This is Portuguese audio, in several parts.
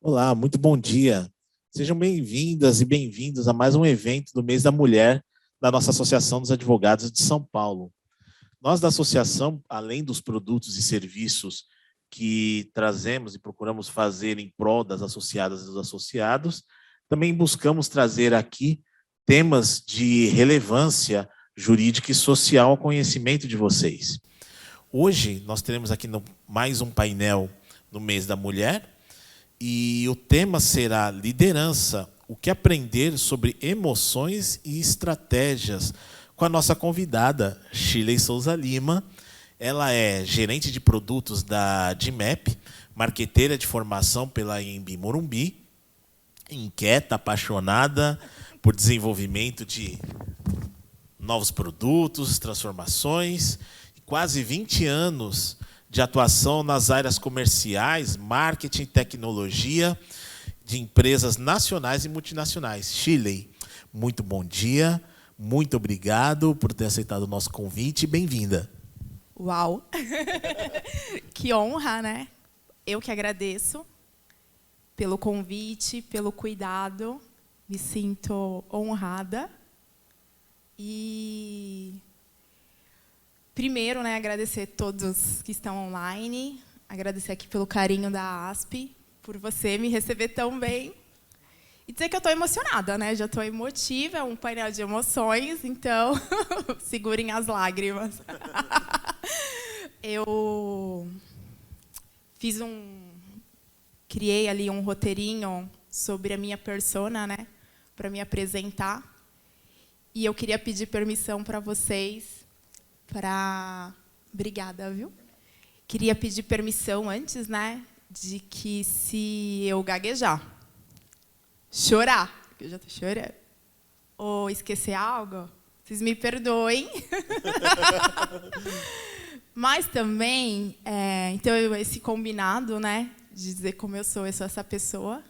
Olá, muito bom dia. Sejam bem-vindas e bem-vindos a mais um evento do Mês da Mulher da nossa Associação dos Advogados de São Paulo. Nós da associação, além dos produtos e serviços que trazemos e procuramos fazer em prol das associadas e dos associados, também buscamos trazer aqui temas de relevância jurídica e social ao conhecimento de vocês. Hoje nós teremos aqui mais um painel no Mês da Mulher, e o tema será liderança, o que aprender sobre emoções e estratégias, com a nossa convidada, Shirley Souza Lima. Ela é gerente de produtos da DIMEP, marqueteira de formação pela Anhembi Morumbi, inquieta, apaixonada por desenvolvimento de novos produtos, transformações, e quase 20 anos de atuação nas áreas comerciais, marketing e tecnologia de empresas nacionais e multinacionais. Shirley, muito bom dia, muito obrigado por ter aceitado o nosso convite e bem-vinda. Uau! Que honra, né? Eu que agradeço pelo convite, pelo cuidado, me sinto honrada. E primeiro, né, agradecer a todos que estão online, agradecer aqui pelo carinho da ASP, por você me receber tão bem. E dizer que eu estou emocionada, né? Já estou emotiva, é um painel de emoções, então segurem as lágrimas. Eu criei ali um roteirinho sobre a minha persona, né, para me apresentar. E eu queria pedir permissão para vocês. Obrigada, viu? Queria pedir permissão antes, né, de que se eu gaguejar, chorar, porque eu já estou chorando, ou esquecer algo, vocês me perdoem. Mas também, então, esse combinado, né, de dizer como eu sou essa pessoa,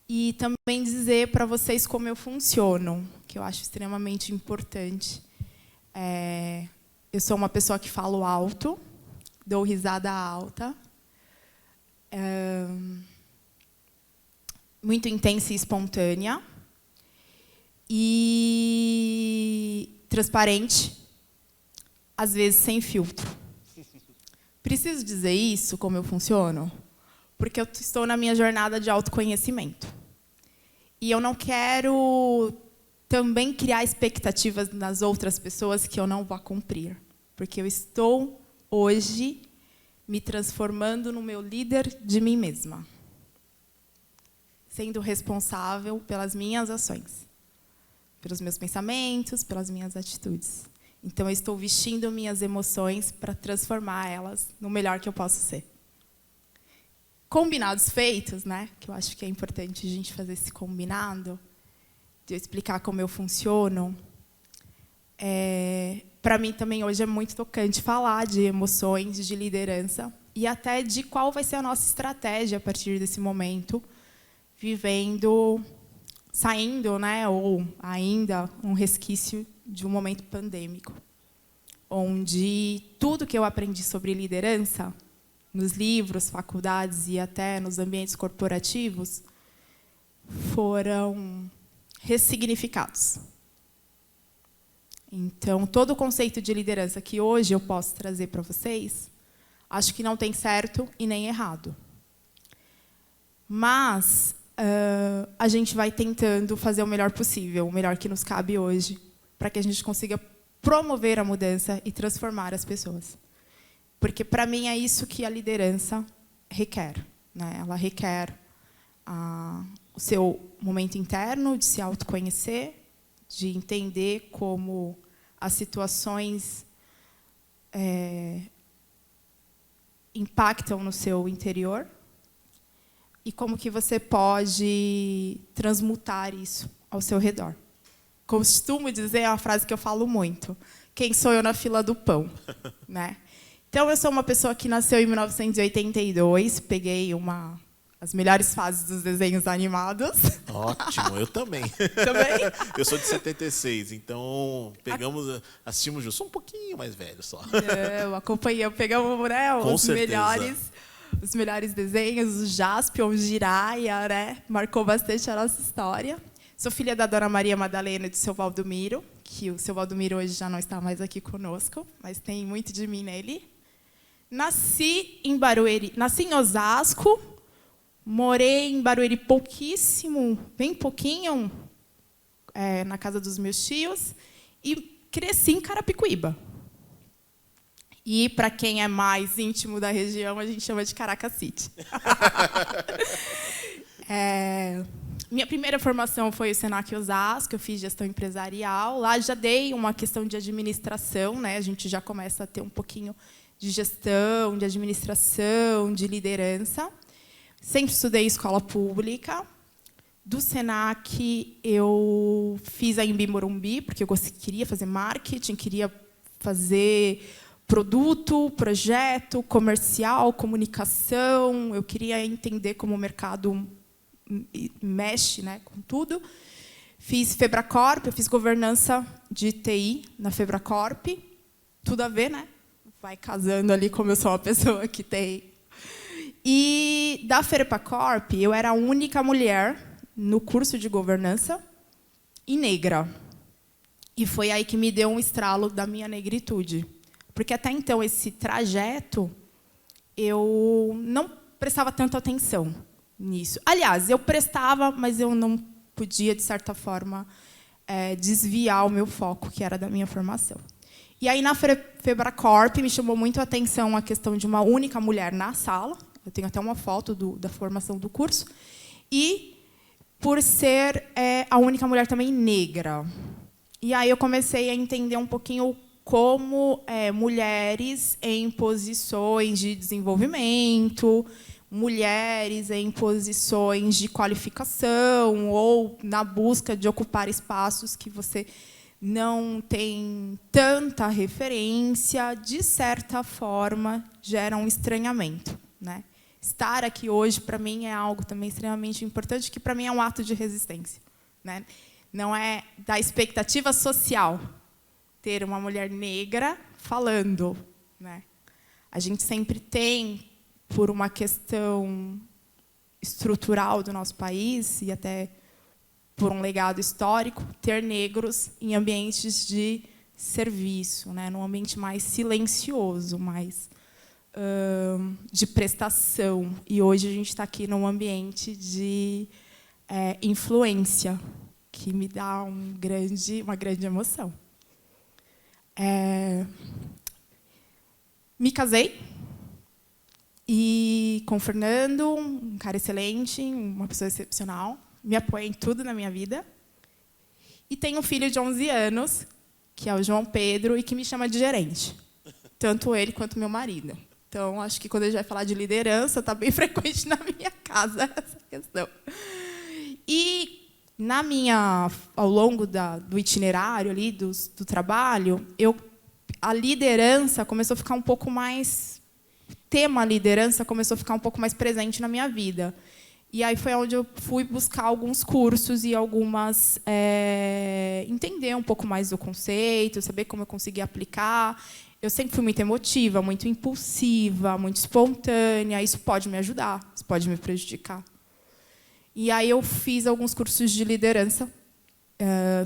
e também dizer para vocês como eu funciono, que eu acho extremamente importante. Eu sou uma pessoa que falo alto, dou risada alta, muito intensa e espontânea, e transparente, às vezes sem filtro. Preciso dizer isso, como eu funciono, porque eu estou na minha jornada de autoconhecimento. E eu não quero também criar expectativas nas outras pessoas que eu não vou cumprir. Porque eu estou, hoje, me transformando no meu líder de mim mesma. Sendo responsável pelas minhas ações. Pelos meus pensamentos, pelas minhas atitudes. Então, eu estou vestindo minhas emoções para transformar elas no melhor que eu posso ser. Combinados feitos, né? Que eu acho que é importante a gente fazer esse combinado, de eu explicar como eu funciono. Para mim, também, hoje é muito tocante falar de emoções, de liderança, e até de qual vai ser a nossa estratégia a partir desse momento, saindo, né, ou ainda um resquício de um momento pandêmico, onde tudo que eu aprendi sobre liderança, nos livros, faculdades e até nos ambientes corporativos, foram ressignificados. Então, todo o conceito de liderança que hoje eu posso trazer para vocês, acho que não tem certo e nem errado. Mas a gente vai tentando fazer o melhor possível, o melhor que nos cabe hoje, para que a gente consiga promover a mudança e transformar as pessoas. Porque, para mim, é isso que a liderança requer, né? Ela requer o seu momento interno de se autoconhecer, de entender como as situações impactam no seu interior e como que você pode transmutar isso ao seu redor. Costumo dizer, é uma frase que eu falo muito, quem sou eu na fila do pão, né? Então, eu sou uma pessoa que nasceu em 1982, peguei as melhores fases dos desenhos animados. Ótimo, eu também. Também? Eu sou de 76, então assistimos juntos. Sou um pouquinho mais velho só. Eu acompanhei, pegamos, né, os melhores os melhores desenhos, o Jaspion, o Jiraya, né? Marcou bastante a nossa história. Sou filha da Dona Maria Madalena e do seu Valdomiro, que o seu Valdomiro hoje já não está mais aqui conosco, mas tem muito de mim nele. Nasci em Barueri, nasci em Osasco, morei em Barueri pouquíssimo, bem pouquinho, na casa dos meus tios, e cresci em Carapicuíba. E, para quem é mais íntimo da região, a gente chama de Caracas City. Minha primeira formação foi o Senac Osasco, eu fiz gestão empresarial. Lá já dei uma questão de administração, né? A gente já começa a ter um pouquinho de gestão, de administração, de liderança. Sempre estudei escola pública. Do Senac, eu fiz a Embi Morumbi, porque eu queria fazer marketing, queria fazer produto, projeto, comercial, comunicação. Eu queria entender como o mercado mexe, né, com tudo. Fiz Febracorp, eu fiz governança de TI na Febracorp. Tudo a ver, né? Vai casando ali como eu sou uma pessoa que tem. E da Febracorp, eu era a única mulher no curso de governança e negra. E foi aí que me deu um estralo da minha negritude. Porque até então, esse trajeto, eu não prestava tanta atenção nisso. Aliás, eu prestava, mas eu não podia, de certa forma, desviar o meu foco, que era da minha formação. E aí, na Febracorp, me chamou muito a atenção a questão de uma única mulher na sala. Eu tenho até uma foto da formação do curso. E por ser a única mulher também negra. E aí eu comecei a entender um pouquinho como mulheres em posições de desenvolvimento, mulheres em posições de qualificação ou na busca de ocupar espaços que você não tem tanta referência, de certa forma, gera um estranhamento, né? Estar aqui hoje, para mim, é algo também extremamente importante, que, para mim, é um ato de resistência, né? Não é da expectativa social ter uma mulher negra falando, né? A gente sempre tem, por uma questão estrutural do nosso país, e até por um legado histórico, ter negros em ambientes de serviço, né? Num ambiente mais silencioso, mais de prestação. E hoje a gente está aqui num ambiente de influência, que me dá uma grande emoção. Me casei e com o Fernando, um cara excelente, uma pessoa excepcional, me apoia em tudo na minha vida. E tenho um filho de 11 anos, que é o João Pedro, e que me chama de gerente. Tanto ele quanto meu marido. Então, acho que quando a gente vai falar de liderança, está bem frequente na minha casa essa questão. E ao longo do itinerário ali, do trabalho, a liderança começou a ficar um pouco mais... O tema liderança começou a ficar um pouco mais presente na minha vida. E aí foi onde eu fui buscar alguns cursos e entender um pouco mais do conceito, saber como eu conseguia aplicar. Eu sempre fui muito emotiva, muito impulsiva, muito espontânea. Isso pode me ajudar, isso pode me prejudicar. E aí eu fiz alguns cursos de liderança.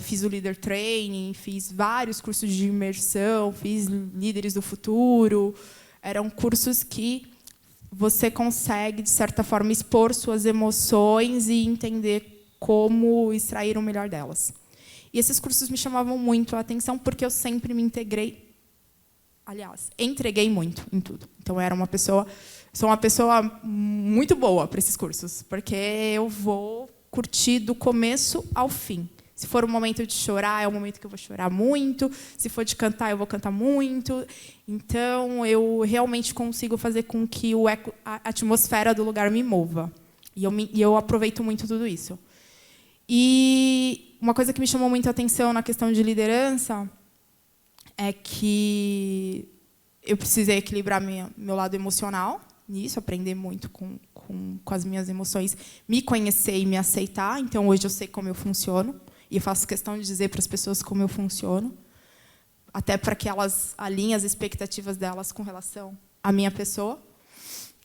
Fiz o Leader Training, fiz vários cursos de imersão, fiz Líderes do Futuro. Eram cursos que você consegue, de certa forma, expor suas emoções e entender como extrair o melhor delas. E esses cursos me chamavam muito a atenção, porque eu sempre me entreguei muito em tudo. Então, sou uma pessoa muito boa para esses cursos, porque eu vou curtir do começo ao fim. Se for o momento de chorar, é o momento que eu vou chorar muito. Se for de cantar, eu vou cantar muito. Então, eu realmente consigo fazer com que a atmosfera do lugar me mova. E eu aproveito muito tudo isso. E uma coisa que me chamou muito a atenção na questão de liderança é que eu precisei equilibrar meu lado emocional nisso, aprender muito com as minhas emoções, me conhecer e me aceitar. Então, hoje eu sei como eu funciono. E eu faço questão de dizer para as pessoas como eu funciono, até para que elas alinhem as expectativas delas com relação à minha pessoa.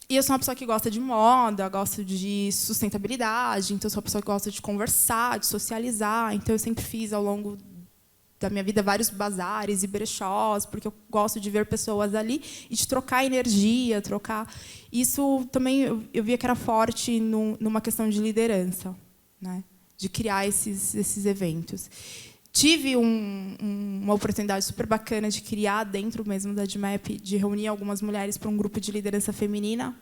E eu sou uma pessoa que gosta de moda, gosto de sustentabilidade, então eu sou uma pessoa que gosta de conversar, de socializar. Então eu sempre fiz, ao longo da minha vida, vários bazares e brechós, porque eu gosto de ver pessoas ali e de trocar energia, trocar. Isso também eu via que era forte numa questão de liderança, né? De criar esses eventos. Tive uma oportunidade super bacana de criar, dentro mesmo da DMAP, de reunir algumas mulheres para um grupo de liderança feminina,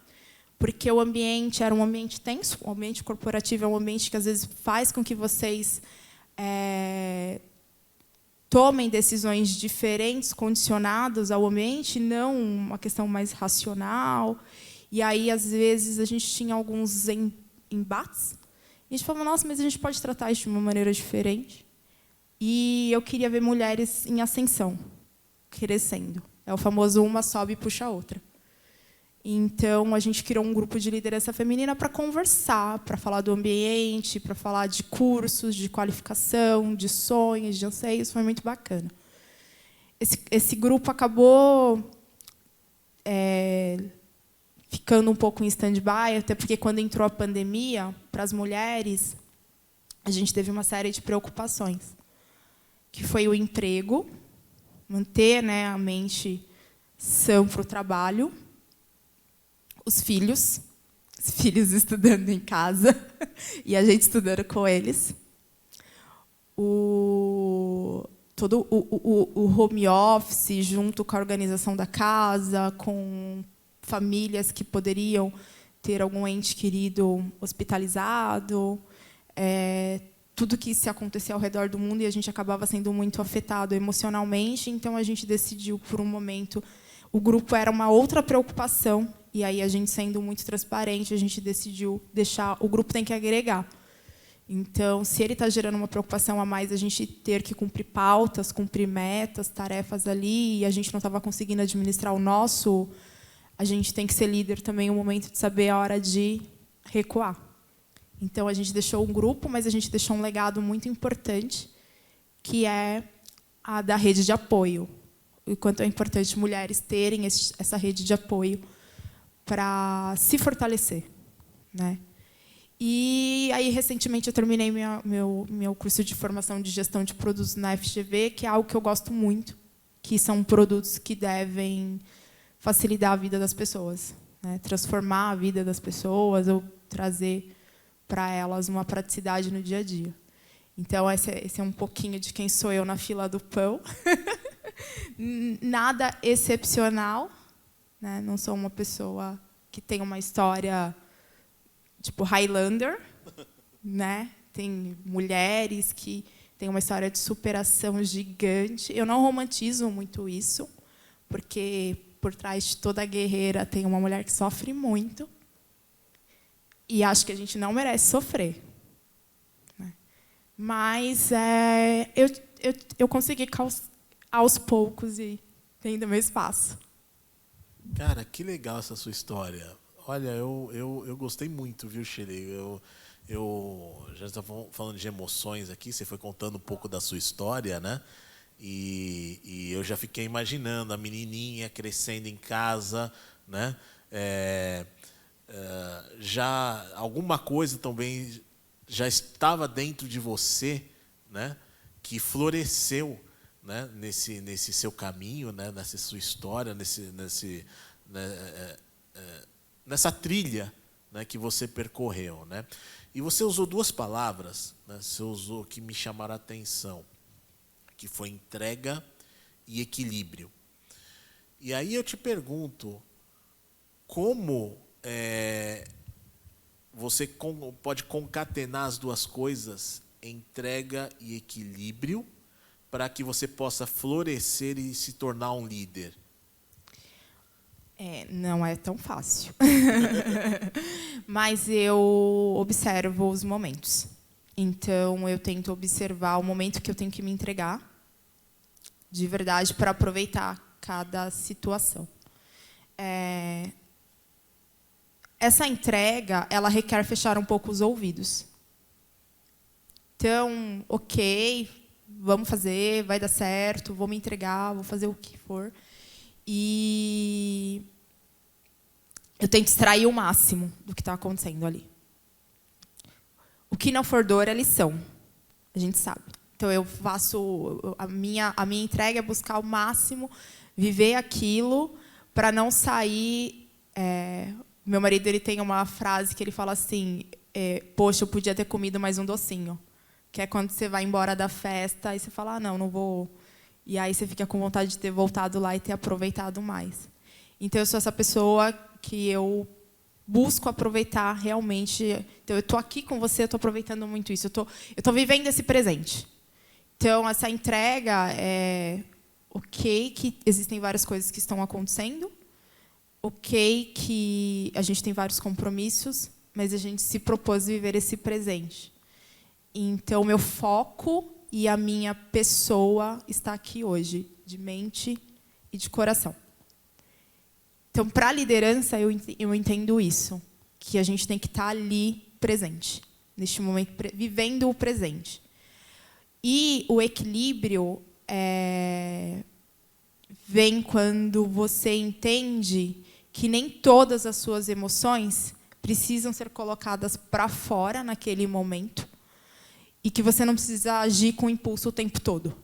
porque o ambiente era um ambiente tenso, o ambiente corporativo é um ambiente que, às vezes, faz com que vocês tomem decisões diferentes, condicionadas ao ambiente, não uma questão mais racional. E aí, às vezes, a gente tinha alguns embates. E a gente falava, nossa, mas a gente pode tratar isso de uma maneira diferente. E eu queria ver mulheres em ascensão, crescendo. É o famoso uma sobe e puxa a outra. Então, a gente criou um grupo de liderança feminina para conversar, para falar do ambiente, para falar de cursos, de qualificação, de sonhos, de anseios. Foi muito bacana. Esse grupo acabou ficando um pouco em stand-by, até porque, quando entrou a pandemia, para as mulheres, a gente teve uma série de preocupações, que foi o emprego, manter, né, a mente sã para o trabalho, os filhos estudando em casa e a gente estudando com eles, todo o home office junto com a organização da casa, com famílias que poderiam ter algum ente querido hospitalizado, tudo que se acontecia ao redor do mundo, e a gente acabava sendo muito afetado emocionalmente. Então a gente decidiu, por um momento, o grupo era uma outra preocupação, e aí, a gente, sendo muito transparente, a gente decidiu deixar, o grupo tem que agregar. Então, se ele está gerando uma preocupação a mais, a gente ter que cumprir pautas, cumprir metas, tarefas ali, e a gente não estava conseguindo administrar o nosso, a gente tem que ser líder também, no momento de saber a hora de recuar. Então, a gente deixou um grupo, mas a gente deixou um legado muito importante, que é a da rede de apoio. O quanto é importante mulheres terem essa rede de apoio para se fortalecer, né? E aí, recentemente, eu terminei meu curso de formação de gestão de produtos na FGV, que é algo que eu gosto muito, que são produtos que devem facilitar a vida das pessoas, né? Transformar a vida das pessoas ou trazer para elas uma praticidade no dia a dia. Então, esse é um pouquinho de quem sou eu na fila do pão. Nada excepcional, né? Não sou uma pessoa que tem uma história tipo Highlander, né? Tem mulheres que têm uma história de superação gigante. Eu não romantizo muito isso, porque por trás de toda guerreira tem uma mulher que sofre muito. E acho que a gente não merece sofrer, né? Mas eu consegui, aos poucos, e tendo meu espaço. Cara, que legal essa sua história. Olha, eu gostei muito, viu, Shirley? Eu já estava falando de emoções aqui, você foi contando um pouco da sua história, né? E eu já fiquei imaginando a menininha crescendo em casa, né? Já alguma coisa também já estava dentro de você, né? Que floresceu, né? Nesse seu caminho, né? Nessa sua história, nessa trilha, né, que você percorreu, né? E você usou duas palavras, né, você usou, que me chamaram a atenção, que foi entrega e equilíbrio. E aí eu te pergunto, como você pode concatenar as duas coisas, entrega e equilíbrio, para que você possa florescer e se tornar um líder? Não é tão fácil. Mas eu observo os momentos. Então, eu tento observar o momento que eu tenho que me entregar, de verdade, para aproveitar cada situação. Essa entrega, ela requer fechar um pouco os ouvidos. Então, ok, vamos fazer, vai dar certo, vou me entregar, vou fazer o que for. E eu tento extrair o máximo do que está acontecendo ali. O que não for dor é lição, a gente sabe. Então, eu faço... A minha entrega é buscar o máximo, viver aquilo, para não sair... meu marido ele tem uma frase que ele fala assim, poxa, eu podia ter comido mais um docinho. Que é quando você vai embora da festa e você fala, não, não vou... E aí você fica com vontade de ter voltado lá e ter aproveitado mais. Então, eu sou essa pessoa que eu busco aproveitar realmente. Então, eu estou aqui com você, eu estou aproveitando muito isso. Eu estou vivendo esse presente. Então, essa entrega é ok que existem várias coisas que estão acontecendo, ok que a gente tem vários compromissos, mas a gente se propôs viver esse presente. Então, o meu foco e a minha pessoa está aqui hoje, de mente e de coração. Então, para a liderança, eu entendo isso, que a gente tem que estar ali presente, neste momento, vivendo o presente. E o equilíbrio vem quando você entende que nem todas as suas emoções precisam ser colocadas para fora naquele momento e que você não precisa agir com impulso o tempo todo.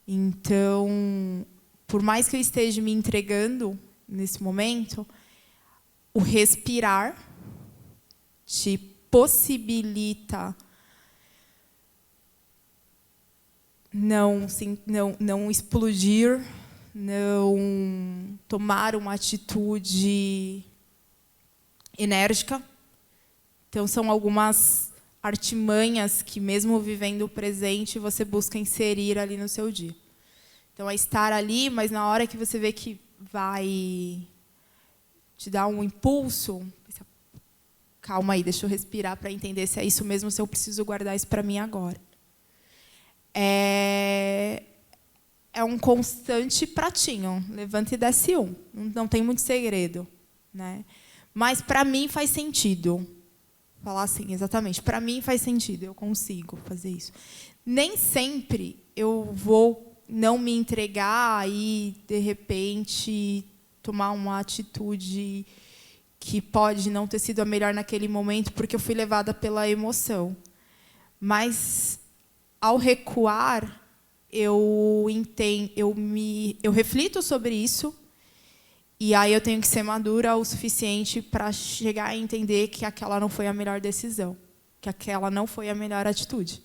Então, por mais que eu esteja me entregando nesse momento, o respirar te possibilita não explodir, não tomar uma atitude enérgica. Então, são algumas artimanhas que, mesmo vivendo o presente, você busca inserir ali no seu dia. Então, é estar ali, mas na hora que você vê que vai te dar um impulso, calma aí, deixa eu respirar para entender se é isso mesmo, se eu preciso guardar isso para mim agora. É um constante pratinho, levanta e desce um. Não tem muito segredo, né? Mas, para mim, faz sentido. Falar assim, exatamente. Para mim, faz sentido, eu consigo fazer isso. Nem sempre eu vou não me entregar e, de repente, tomar uma atitude que pode não ter sido a melhor naquele momento, porque eu fui levada pela emoção. Mas, ao recuar, eu reflito sobre isso, e aí eu tenho que ser madura o suficiente para chegar a entender que aquela não foi a melhor decisão, que aquela não foi a melhor atitude.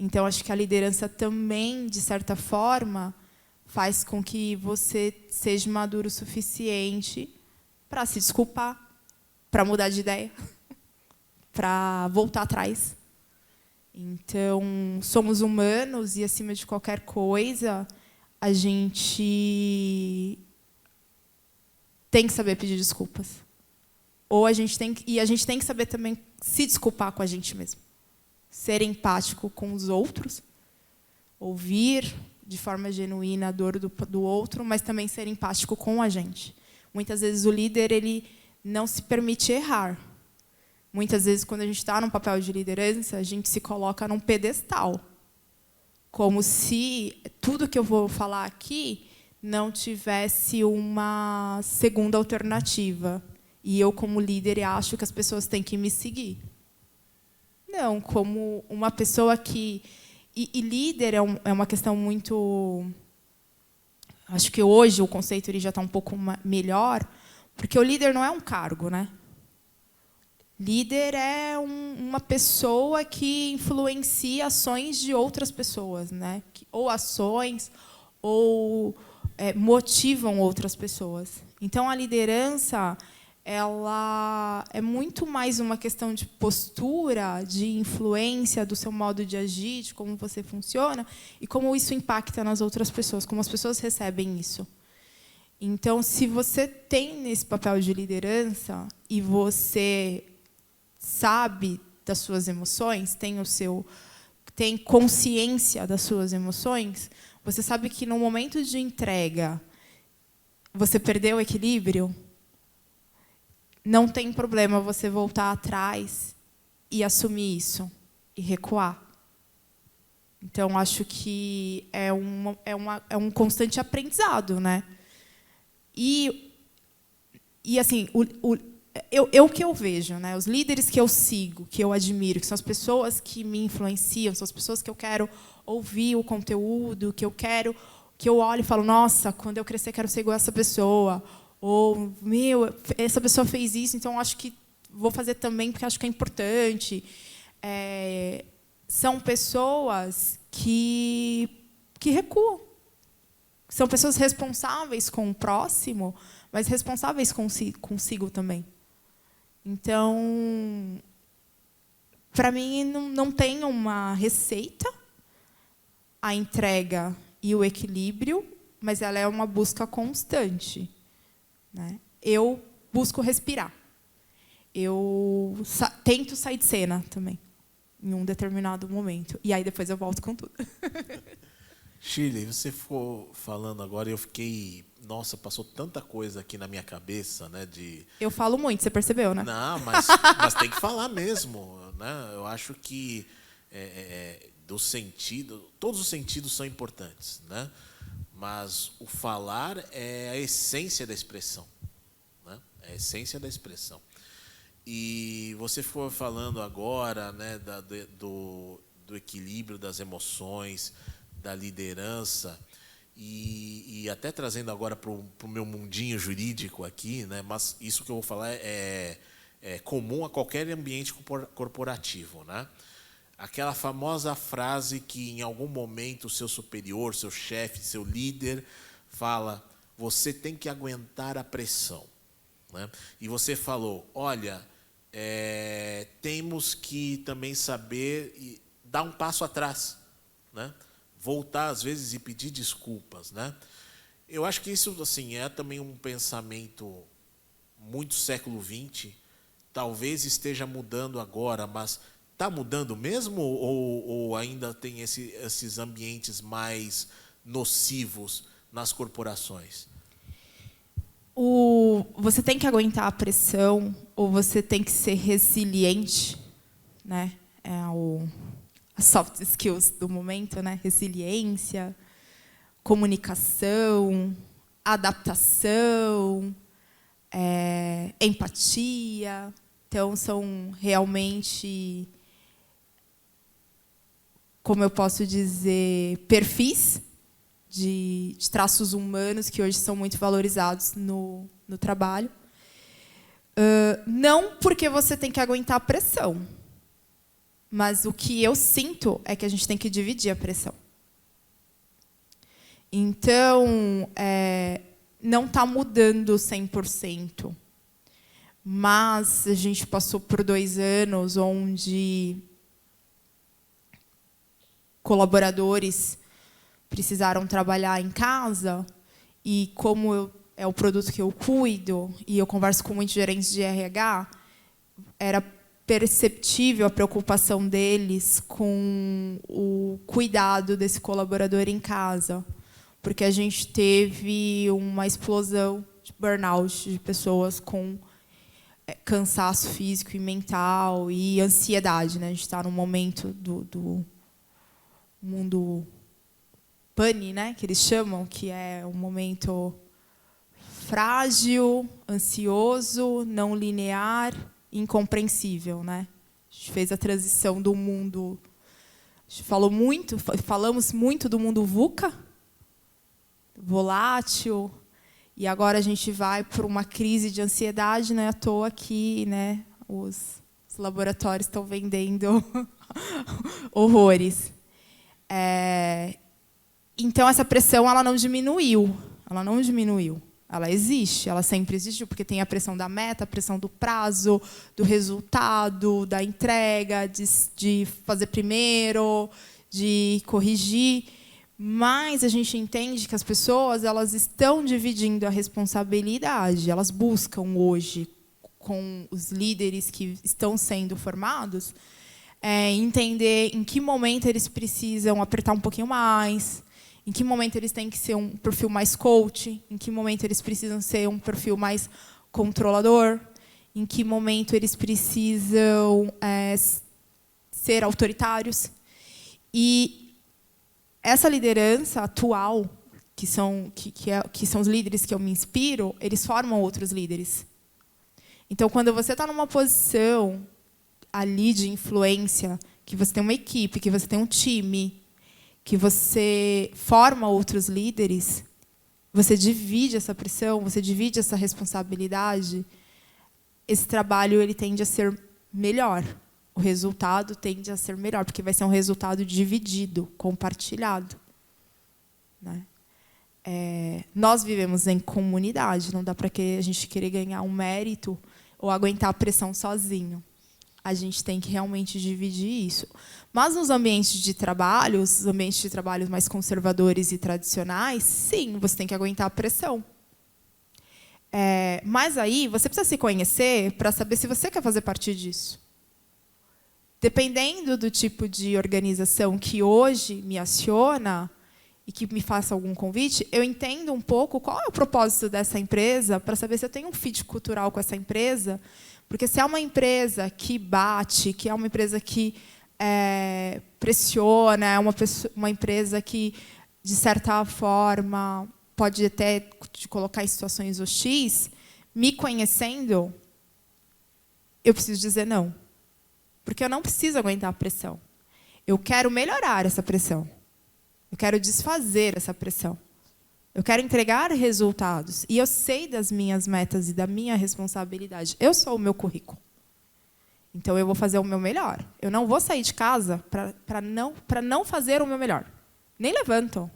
Então, acho que a liderança também, de certa forma, faz com que você seja maduro o suficiente para se desculpar, para mudar de ideia, para voltar atrás. Então, somos humanos e, acima de qualquer coisa, a gente tem que saber pedir desculpas. Ou a gente tem que saber também se desculpar com a gente mesmo. Ser empático com os outros, ouvir de forma genuína a dor do outro, mas também ser empático com a gente. Muitas vezes o líder ele não se permite errar. Muitas vezes, quando a gente está num papel de liderança, a gente se coloca num pedestal. Como se tudo que eu vou falar aqui não tivesse uma segunda alternativa. E eu, como líder, acho que as pessoas têm que me seguir. Não, como uma pessoa que... E líder é uma questão muito... Acho que hoje o conceito ele já está um pouco melhor, porque o líder não é um cargo, né? Líder é uma pessoa que influencia ações de outras pessoas, né? Ou ações, ou motivam outras pessoas. Então, a liderança ela é muito mais uma questão de postura, de influência do seu modo de agir, de como você funciona, e como isso impacta nas outras pessoas, como as pessoas recebem isso. Então, se você tem esse papel de liderança e você sabe das suas emoções, tem consciência das suas emoções, você sabe que no momento de entrega você perdeu o equilíbrio, não tem problema você voltar atrás e assumir isso e recuar. Então, acho que é um constante aprendizado, né? E E assim, o que eu vejo, né? Os líderes que eu sigo, que eu admiro, que são as pessoas que me influenciam, são as pessoas que eu quero ouvir o conteúdo, que eu olho e falo, nossa, quando eu crescer quero ser igual a essa pessoa, ou meu, essa pessoa fez isso, então acho que vou fazer também porque acho que é importante. São pessoas que recuam. São pessoas responsáveis com o próximo, mas responsáveis consigo também. Então, para mim, não tem uma receita, a entrega e o equilíbrio, mas ela é uma busca constante, né? Eu busco respirar. Eu tento sair de cena também, em um determinado momento. E aí depois eu volto com tudo. Shirley, você ficou falando agora e eu fiquei... Nossa, passou tanta coisa aqui na minha cabeça, né? Eu falo muito, você percebeu, né? Não, mas tem que falar mesmo, né? Eu acho que do sentido... Todos os sentidos são importantes, né? Mas o falar é a essência da expressão, né? É a essência da expressão. E você ficou falando agora, né, do equilíbrio das emoções, da liderança, e até trazendo agora para o meu mundinho jurídico aqui, né, mas isso que eu vou falar é comum a qualquer ambiente corporativo, né? Aquela famosa frase que em algum momento o seu superior, seu chefe, seu líder fala, você tem que aguentar a pressão, né? E você falou, olha, temos que também saber dar um passo atrás, né? Voltar às vezes e pedir desculpas, né? Eu acho que isso assim é também um pensamento muito século XX. Talvez esteja mudando agora, mas está mudando mesmo ou ainda tem esses ambientes mais nocivos nas corporações? Você tem que aguentar a pressão ou você tem que ser resiliente, né? As soft skills do momento, né? Resiliência, comunicação, adaptação, empatia. Então, são realmente, como eu posso dizer, perfis de traços humanos que hoje são muito valorizados no trabalho. Não porque você tem que aguentar a pressão, mas o que eu sinto é que a gente tem que dividir a pressão. Então, não está mudando 100%, mas a gente passou por 2 anos onde colaboradores precisaram trabalhar em casa e como é o produto que eu cuido e eu converso com muitos gerentes de RH, era perceptível a preocupação deles com o cuidado desse colaborador em casa, porque a gente teve uma explosão de burnout de pessoas com cansaço físico e mental e ansiedade, né? A gente está num momento do mundo pane, né, que eles chamam, que é um momento frágil, ansioso, não linear, incompreensível, né? A gente fez a transição do mundo, a gente falamos muito do mundo VUCA, volátil, e agora a gente vai para uma crise de ansiedade, não é à toa que, né, os laboratórios estão vendendo horrores. Então, essa pressão ela não diminuiu. Ela existe, ela sempre existiu, porque tem a pressão da meta, a pressão do prazo, do resultado, da entrega, de fazer primeiro, de corrigir. Mas a gente entende que as pessoas elas estão dividindo a responsabilidade. Elas buscam hoje, com os líderes que estão sendo formados, entender em que momento eles precisam apertar um pouquinho mais, em que momento eles têm que ser um perfil mais coach, em que momento eles precisam ser um perfil mais controlador, em que momento eles precisam ser autoritários. E essa liderança atual, que são os líderes que eu me inspiro, eles formam outros líderes. Então, quando você está numa posição ali de influência, que você tem uma equipe, que você tem um time, que você forma outros líderes, você divide essa pressão, você divide essa responsabilidade, esse trabalho ele tende a ser melhor. O resultado tende a ser melhor, porque vai ser um resultado dividido, compartilhado. Né? Nós vivemos em comunidade, não dá para a gente querer ganhar um mérito ou aguentar a pressão sozinho. A gente tem que realmente dividir isso. Mas nos ambientes de trabalho, os ambientes de trabalho mais conservadores e tradicionais, sim, você tem que aguentar a pressão. Mas aí você precisa se conhecer para saber se você quer fazer parte disso. Dependendo do tipo de organização que hoje me aciona e que me faça algum convite, eu entendo um pouco qual é o propósito dessa empresa para saber se eu tenho um fit cultural com essa empresa. Porque se é uma empresa que bate, que é uma empresa que pressiona, é uma empresa que, de certa forma, pode até te colocar em situações hostis, me conhecendo, eu preciso dizer não. Porque eu não preciso aguentar a pressão. Eu quero melhorar essa pressão. Eu quero desfazer essa pressão. Eu quero entregar resultados. E eu sei das minhas metas e da minha responsabilidade. Eu sou o meu currículo. Então, eu vou fazer o meu melhor. Eu não vou sair de casa para não fazer o meu melhor. Nem levanto.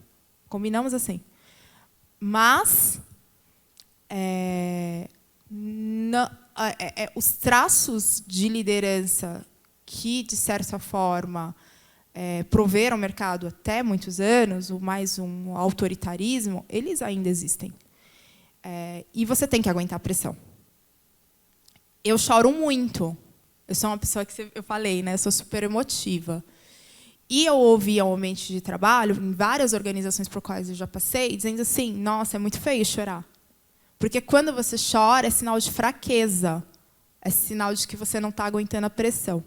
Combinamos assim. Mas, os traços de liderança que, de certa forma, proveram o mercado até muitos anos, ou mais um autoritarismo, eles ainda existem. E você tem que aguentar a pressão. Eu choro muito. Eu sou uma pessoa que eu falei, né? Eu sou super emotiva. E eu ouvi ao ambiente de trabalho, em várias organizações por quais eu já passei, dizendo assim, nossa, é muito feio chorar. Porque quando você chora, é sinal de fraqueza. É sinal de que você não está aguentando a pressão.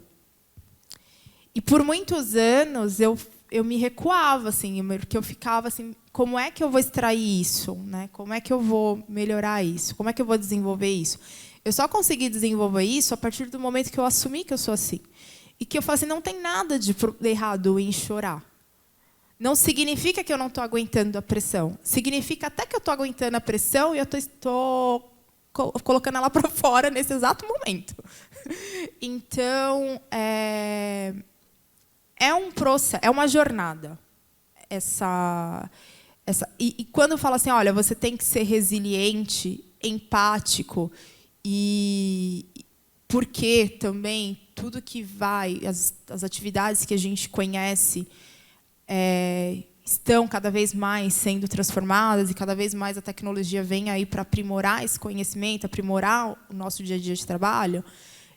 E por muitos anos eu me recuava, assim, porque eu ficava assim, como é que eu vou extrair isso? Né? Como é que eu vou melhorar isso? Como é que eu vou desenvolver isso? Eu só consegui desenvolver isso a partir do momento que eu assumi que eu sou assim. E que eu falo assim, não tem nada de errado em chorar. Não significa que eu não estou aguentando a pressão. Significa até que eu estou aguentando a pressão e eu estou colocando ela para fora nesse exato momento. Então, um processo, é uma jornada. E quando eu falo assim, olha, você tem que ser resiliente, empático, e porque também tudo que vai, as atividades que a gente conhece estão cada vez mais sendo transformadas e cada vez mais a tecnologia vem aí para aprimorar esse conhecimento, aprimorar o nosso dia a dia de trabalho.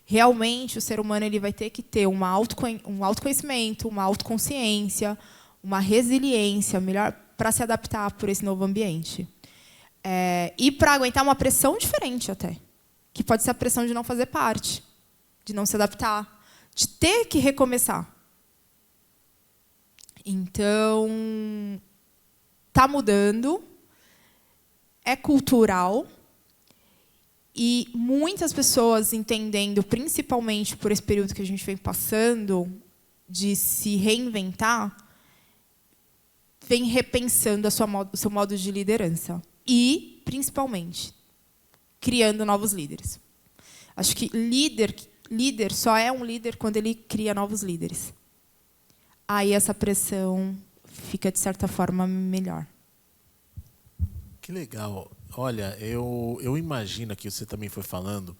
Realmente, o ser humano ele vai ter que ter um autoconhecimento, uma autoconsciência, uma resiliência melhor para se adaptar por esse novo ambiente. E para aguentar uma pressão diferente até, que pode ser a pressão de não fazer parte, de não se adaptar, de ter que recomeçar. Então, está mudando, é cultural, e muitas pessoas entendendo, principalmente por esse período que a gente vem passando, de se reinventar, vem repensando o seu modo de liderança. E, principalmente, criando novos líderes. Acho que líder só é um líder quando ele cria novos líderes. Aí essa pressão fica, de certa forma, melhor. Que legal. Olha, eu imagino que você também foi falando,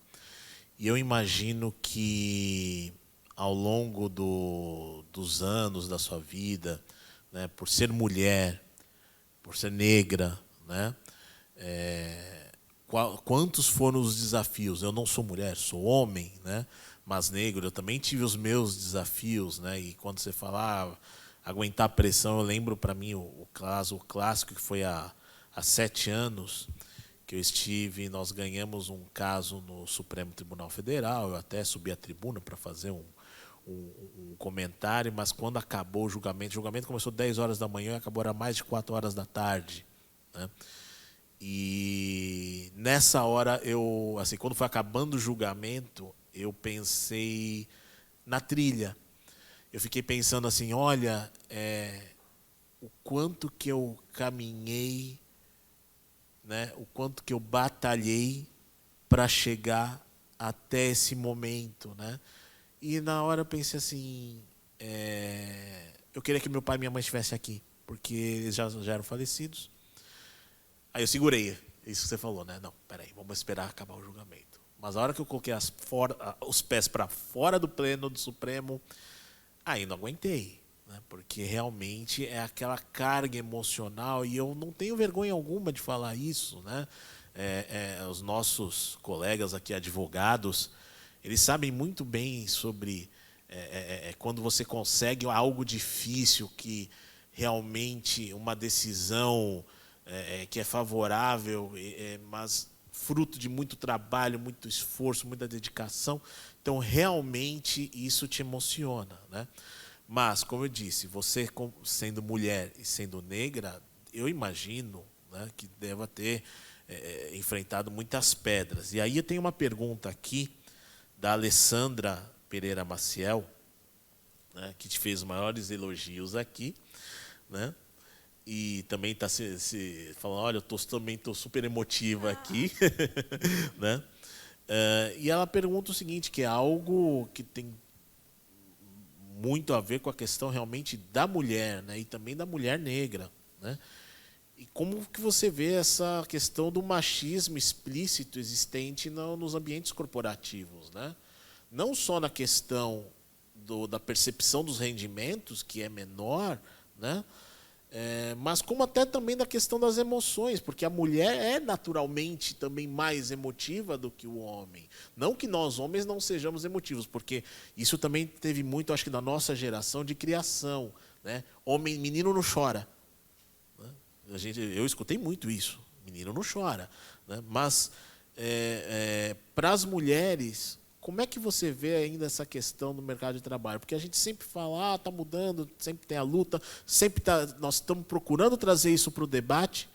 e eu imagino que ao longo dos anos da sua vida, né, por ser mulher, por ser negra, né, quantos foram os desafios? Eu não sou mulher, sou homem, né, mas negro. Eu também tive os meus desafios, né, e quando você fala aguentar a pressão, eu lembro para mim o clássico que foi há 7 anos, que eu estive, nós ganhamos um caso no Supremo Tribunal Federal, eu até subi à tribuna para fazer um comentário, mas quando acabou o julgamento começou 10 horas da manhã e acabou era mais de 4 horas da tarde. Né? E nessa hora, eu, assim, quando foi acabando o julgamento, eu pensei na trilha. Eu fiquei pensando assim, olha, o quanto que eu caminhei, né, o quanto que eu batalhei para chegar até esse momento, né? E na hora eu pensei assim, eu queria que meu pai e minha mãe estivessem aqui, porque eles já eram falecidos. Aí eu segurei isso que você falou, né? Não, peraí, vamos esperar acabar o julgamento. Mas a hora que eu coloquei os pés para fora do pleno do Supremo, aí não aguentei, né? Porque realmente é aquela carga emocional, e eu não tenho vergonha alguma de falar isso, né? Os nossos colegas aqui, advogados, eles sabem muito bem sobre quando você consegue algo difícil, que realmente uma decisão que é favorável, mas fruto de muito trabalho, muito esforço, muita dedicação. Então, realmente, isso te emociona, né? Mas, como eu disse, você sendo mulher e sendo negra, eu imagino, né, que deva ter enfrentado muitas pedras. E aí eu tenho uma pergunta aqui da Alessandra Pereira Maciel, né, que te fez os maiores elogios aqui, né? E também está se falando, olha, eu também estou super emotiva aqui. Né? E ela pergunta o seguinte, que é algo que tem muito a ver com a questão realmente da mulher, né? E também da mulher negra, né? E como que você vê essa questão do machismo explícito existente nos ambientes corporativos, né? Não só na questão da percepção dos rendimentos, que é menor, né? Mas como até também da questão das emoções, porque a mulher é naturalmente também mais emotiva do que o homem. Não que nós homens não sejamos emotivos, porque isso também teve muito, acho que, da nossa geração de criação, né? Homem, menino não chora. Né? Eu escutei muito isso, menino não chora. Né? Mas para as mulheres, como é que você vê ainda essa questão do mercado de trabalho? Porque a gente sempre fala, está mudando, sempre tem a luta, nós estamos procurando trazer isso para o debate,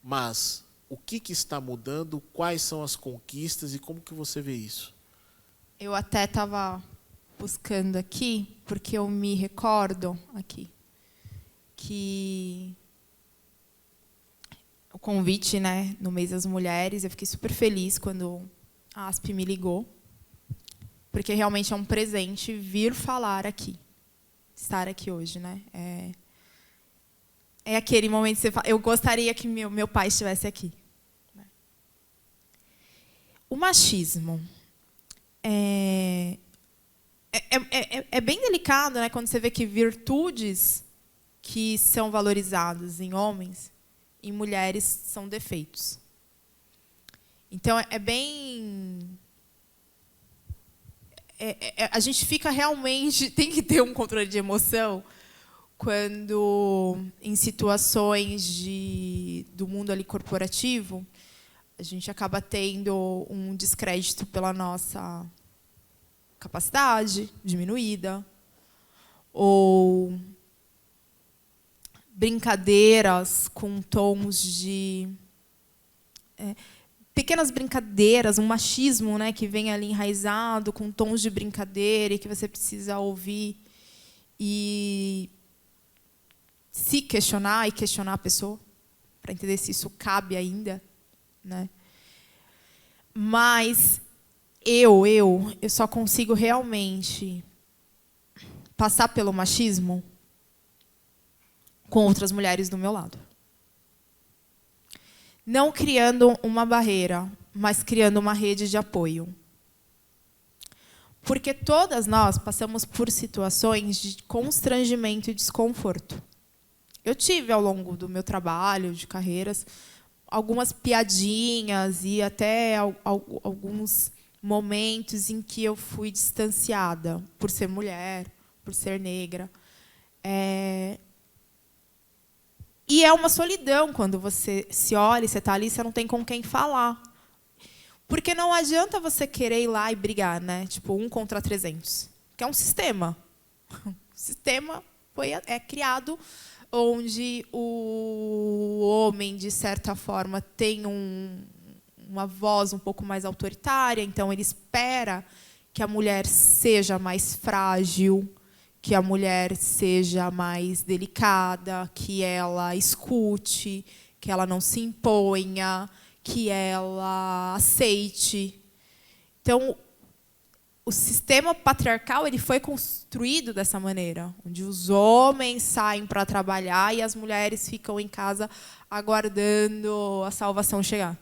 mas o que está mudando, quais são as conquistas e como que você vê isso? Eu até estava buscando aqui, porque eu me recordo aqui, que o convite, né, no Mês das Mulheres, eu fiquei super feliz quando a ASP me ligou, porque realmente é um presente vir falar aqui, estar aqui hoje, né? É aquele momento que você fala, eu gostaria que meu pai estivesse aqui. O machismo é bem delicado, né? Quando você vê que virtudes que são valorizadas em homens, em mulheres, são defeitos. Então, a gente fica realmente... Tem que ter um controle de emoção quando, em situações do mundo ali corporativo, a gente acaba tendo um descrédito pela nossa capacidade diminuída, ou brincadeiras com tons de... pequenas brincadeiras, um machismo, né, que vem ali enraizado, com tons de brincadeira, e que você precisa ouvir e se questionar e questionar a pessoa, para entender se isso cabe ainda. Né? Mas eu só consigo realmente passar pelo machismo com outras mulheres do meu lado. Não criando uma barreira, mas criando uma rede de apoio. Porque todas nós passamos por situações de constrangimento e desconforto. Eu tive, ao longo do meu trabalho, de carreiras, algumas piadinhas e até alguns momentos em que eu fui distanciada por ser mulher, por ser negra. E é uma solidão quando você se olha, você está ali, você não tem com quem falar. Porque não adianta você querer ir lá e brigar, né? Tipo, 1 contra 300. Que é um sistema. O sistema é criado onde o homem, de certa forma, tem uma voz um pouco mais autoritária, então ele espera que a mulher seja mais frágil, que a mulher seja mais delicada, que ela escute, que ela não se imponha, que ela aceite. Então, o sistema patriarcal ele foi construído dessa maneira, onde os homens saem para trabalhar e as mulheres ficam em casa aguardando a salvação chegar.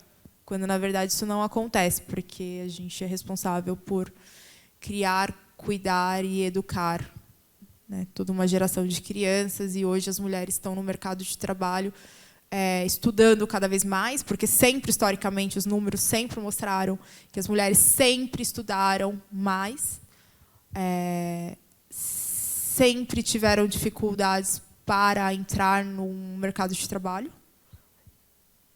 Quando, na verdade, isso não acontece, porque a gente é responsável por criar, cuidar e educar, né, toda uma geração de crianças, e hoje as mulheres estão no mercado de trabalho estudando cada vez mais, porque sempre, historicamente, os números sempre mostraram que as mulheres sempre estudaram mais, sempre tiveram dificuldades para entrar no mercado de trabalho,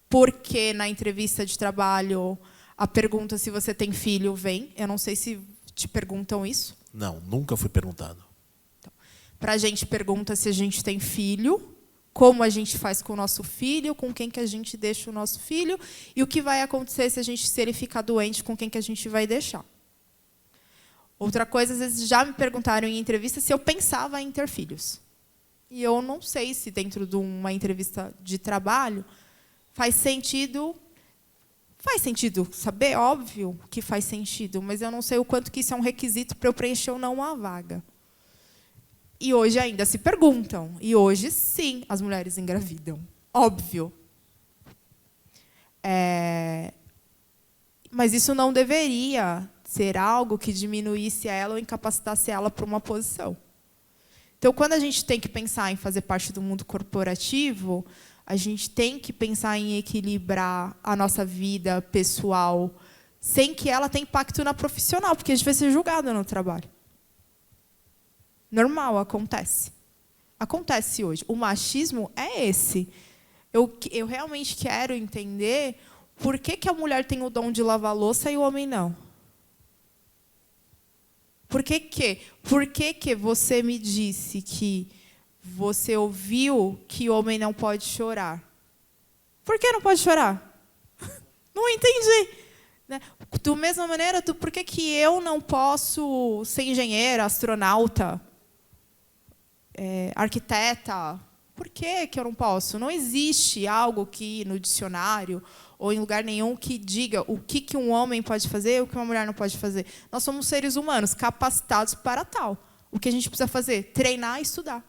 porque na entrevista de trabalho a pergunta se você tem filho vem. Eu não sei se te perguntam isso. Não, nunca fui perguntado. Então, para a gente pergunta se a gente tem filho, como a gente faz com o nosso filho, com quem que a gente deixa o nosso filho, e o que vai acontecer se ele ficar doente, com quem que a gente vai deixar. Outra coisa, às vezes já me perguntaram em entrevista se eu pensava em ter filhos. E eu não sei se dentro de uma entrevista de trabalho faz sentido saber, óbvio que faz sentido, mas eu não sei o quanto que isso é um requisito para eu preencher ou não uma vaga. E hoje ainda se perguntam. E hoje, sim, as mulheres engravidam. Óbvio. Mas isso não deveria ser algo que diminuísse ela ou incapacitasse ela para uma posição. Então, quando a gente tem que pensar em fazer parte do mundo corporativo, a gente tem que pensar em equilibrar a nossa vida pessoal sem que ela tenha impacto na profissional, porque a gente vai ser julgada no trabalho. Normal, acontece. Acontece hoje. O machismo é esse. Eu realmente quero entender por que a mulher tem o dom de lavar a louça e o homem não. Por que você me disse que você ouviu que o homem não pode chorar? Por que não pode chorar? Não entendi. Da mesma maneira, por que eu não posso ser engenheira, astronauta, arquiteta? Por que eu não posso? Não existe algo que no dicionário ou em lugar nenhum que diga o que um homem pode fazer e o que uma mulher não pode fazer. Nós somos seres humanos capacitados para tal. O que a gente precisa fazer? Treinar e estudar.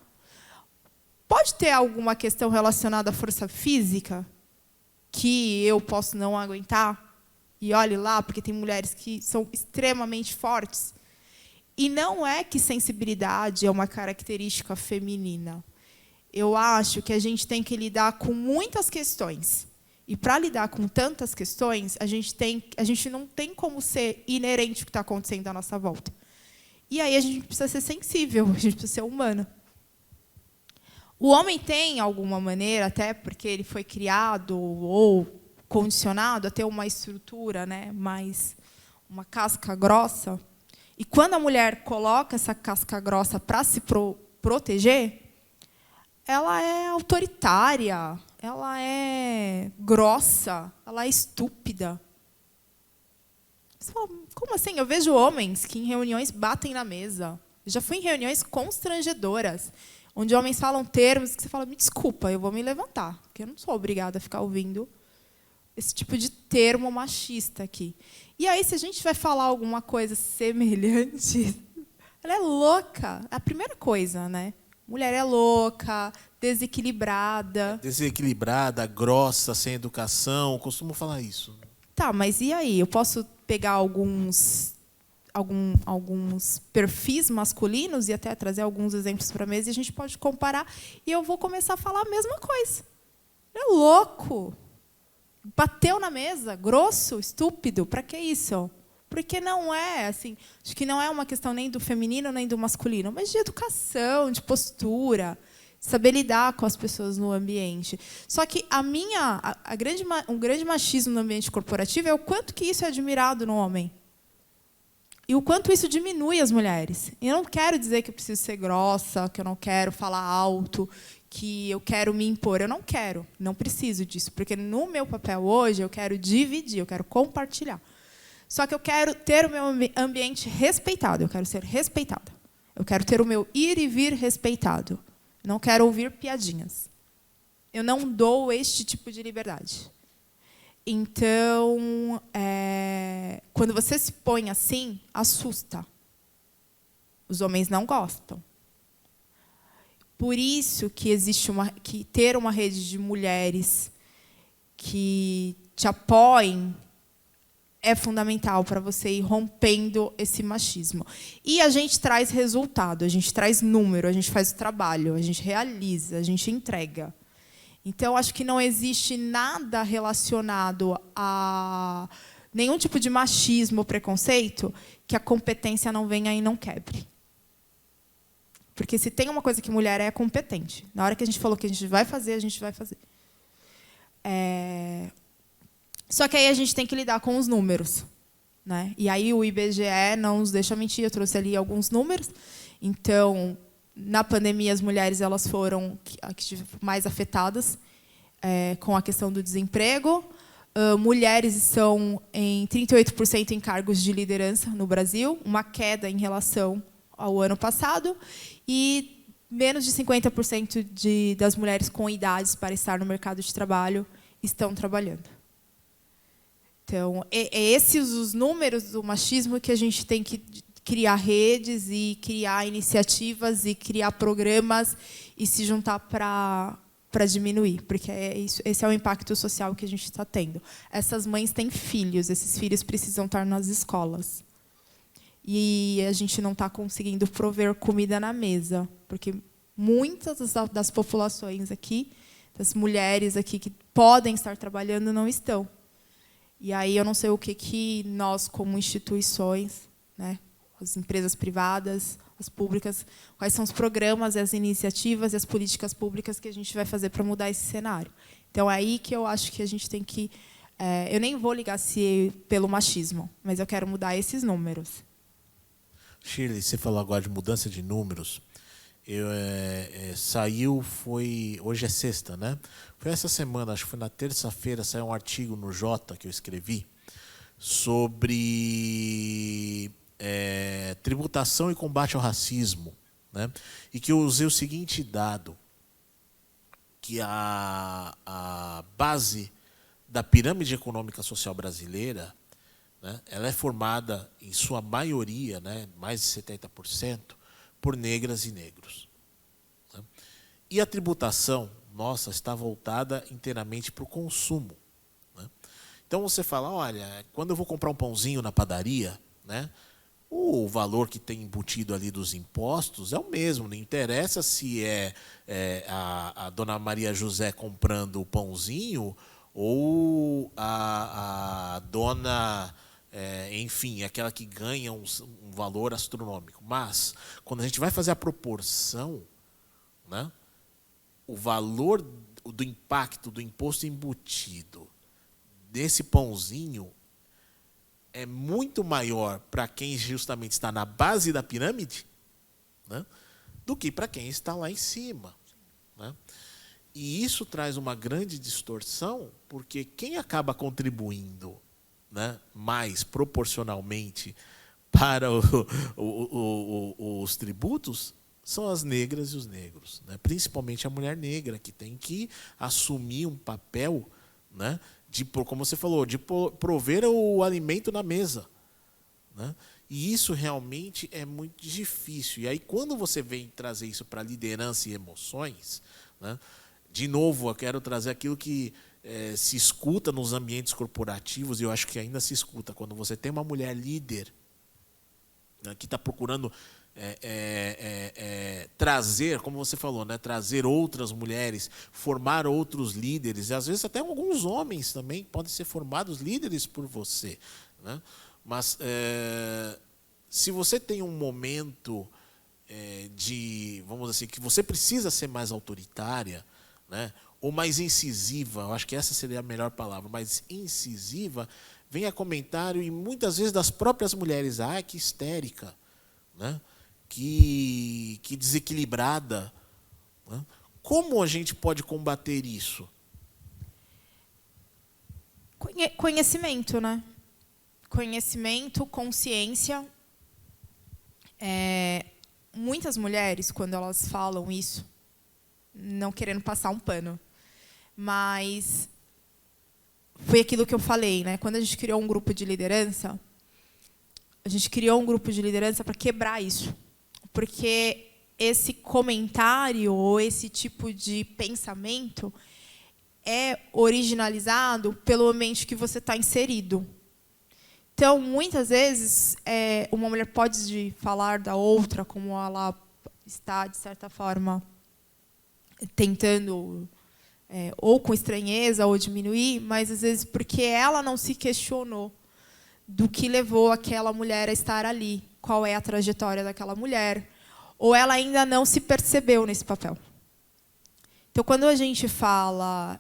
Pode ter alguma questão relacionada à força física que eu posso não aguentar? E olhe lá, porque tem mulheres que são extremamente fortes. E não é que sensibilidade é uma característica feminina. Eu acho que a gente tem que lidar com muitas questões. E, para lidar com tantas questões, a gente não tem como ser inerente ao que está acontecendo à nossa volta. E aí a gente precisa ser sensível, a gente precisa ser humana. O homem tem, alguma maneira, até porque ele foi criado ou condicionado a ter uma estrutura, né, mais uma casca grossa. E quando a mulher coloca essa casca grossa para se proteger, ela é autoritária, ela é grossa, ela é estúpida. Você fala, como assim? Eu vejo homens que em reuniões batem na mesa. Eu já fui em reuniões constrangedoras, onde homens falam termos que você fala, me desculpa, eu vou me levantar, porque eu não sou obrigada a ficar ouvindo esse tipo de termo machista aqui. E aí, se a gente vai falar alguma coisa semelhante, ela é louca. É a primeira coisa, né? Mulher é louca, desequilibrada. Desequilibrada, grossa, sem educação. Costumo falar isso. Tá, mas e aí? Eu posso pegar alguns perfis masculinos e até trazer alguns exemplos para a mesa e a gente pode comparar e eu vou começar a falar a mesma coisa. É louco. Bateu na mesa, grosso, estúpido. Para que isso? Porque não é assim. Acho que não é uma questão nem do feminino nem do masculino, mas de educação, de postura, de saber lidar com as pessoas no ambiente. Só que um grande machismo no ambiente corporativo é o quanto que isso é admirado no homem. E o quanto isso diminui as mulheres. Eu não quero dizer que eu preciso ser grossa, que eu não quero falar alto, que eu quero me impor. Eu não preciso disso, porque no meu papel hoje eu quero dividir, eu quero compartilhar. Só que eu quero ter o meu ambiente respeitado, eu quero ser respeitada. Eu quero ter o meu ir e vir respeitado. Não quero ouvir piadinhas. Eu não dou este tipo de liberdade. Então, quando você se põe assim, assusta. Os homens não gostam. Por isso que existe que ter uma rede de mulheres que te apoiem é fundamental para você ir rompendo esse machismo. E a gente traz resultado, a gente traz número, a gente faz o trabalho, a gente realiza, a gente entrega. Então, acho que não existe nada relacionado a nenhum tipo de machismo ou preconceito que a competência não venha e não quebre. Porque se tem uma coisa que mulher é competente. Na hora que a gente falou que a gente vai fazer, a gente vai fazer. Só que aí a gente tem que lidar com os números, né? E aí o IBGE não nos deixa mentir, eu trouxe ali alguns números. Então, na pandemia, as mulheres elas foram mais afetadas com a questão do desemprego. Mulheres são em 38% em cargos de liderança no Brasil, uma queda em relação ao ano passado, e menos de 50% das mulheres com idades para estar no mercado de trabalho estão trabalhando. Então, esses os números do machismo que a gente tem que criar redes e criar iniciativas e criar programas e se juntar para diminuir, porque esse é o impacto social que a gente está tendo. Essas mães têm filhos, esses filhos precisam estar nas escolas. E a gente não está conseguindo prover comida na mesa, porque muitas das populações aqui, das mulheres aqui que podem estar trabalhando, não estão. E aí eu não sei o que nós, como instituições, né, as empresas privadas, as públicas, quais são os programas, as iniciativas e as políticas públicas que a gente vai fazer para mudar esse cenário. Então, é aí que eu acho que a gente tem que... eu nem vou ligar pelo machismo, mas eu quero mudar esses números. Shirley, você falou agora de mudança de números. Hoje é sexta, né? Foi essa semana, acho que foi na terça-feira, saiu um artigo no Jota que eu escrevi sobre tributação e combate ao racismo, né? E que eu usei o seguinte dado, que a base da pirâmide econômica social brasileira, né, ela é formada, em sua maioria, né, mais de 70%, por negras e negros. Né? E a tributação nossa está voltada inteiramente para o consumo. Né? Então, você fala, olha, quando eu vou comprar um pãozinho na padaria, né, o valor que tem embutido ali dos impostos é o mesmo, não interessa se a dona Maria José comprando o pãozinho ou a dona... enfim, aquela que ganha um valor astronômico. Mas, quando a gente vai fazer a proporção, né, o valor do impacto do imposto embutido desse pãozinho é muito maior para quem justamente está na base da pirâmide, né, do que para quem está lá em cima. Né? E isso traz uma grande distorção, porque quem acaba contribuindo, né, mais proporcionalmente para os tributos são as negras e os negros, né? Principalmente a mulher negra, que tem que assumir um papel, né, como você falou, de prover o alimento na mesa. Né? E isso realmente é muito difícil. E aí, quando você vem trazer isso para liderança e emoções, né, de novo, eu quero trazer aquilo que se escuta nos ambientes corporativos, e eu acho que ainda se escuta, quando você tem uma mulher líder, né, que está procurando trazer, como você falou, né, trazer outras mulheres, formar outros líderes, e às vezes até alguns homens também podem ser formados líderes por você. Né? Mas se você tem um momento vamos dizer assim, que você precisa ser mais autoritária, né, ou mais incisiva, eu acho que essa seria a melhor palavra, mais incisiva, vem a comentário, e muitas vezes das próprias mulheres, que histérica, né, que desequilibrada, né, Como a gente pode combater isso? Conhecimento, né? Conhecimento, consciência. Muitas mulheres, quando elas falam isso, não querendo passar um pano, mas foi aquilo que eu falei, né? Quando a gente criou um grupo de liderança, a gente criou um grupo de liderança para quebrar isso. Porque esse comentário ou esse tipo de pensamento é originalizado pelo ambiente que você está inserido. Então, muitas vezes, uma mulher pode falar da outra como ela está, de certa forma, tentando, ou com estranheza, ou diminuir, mas, às vezes, porque ela não se questionou do que levou aquela mulher a estar ali, qual é a trajetória daquela mulher, ou ela ainda não se percebeu nesse papel. Então, quando a gente fala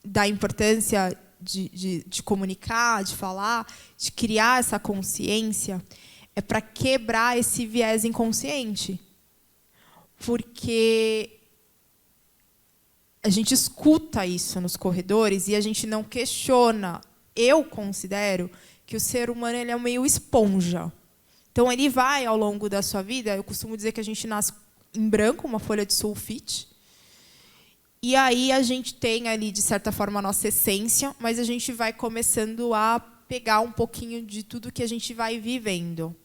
da importância de comunicar, de falar, de criar essa consciência, é para quebrar esse viés inconsciente. Porque a gente escuta isso nos corredores e a gente não questiona. Eu considero que o ser humano ele é meio esponja. Então, ele vai, ao longo da sua vida, eu costumo dizer que a gente nasce em branco, uma folha de sulfite, e aí a gente tem ali, de certa forma, a nossa essência, mas a gente vai começando a pegar um pouquinho de tudo que a gente vai vivendo.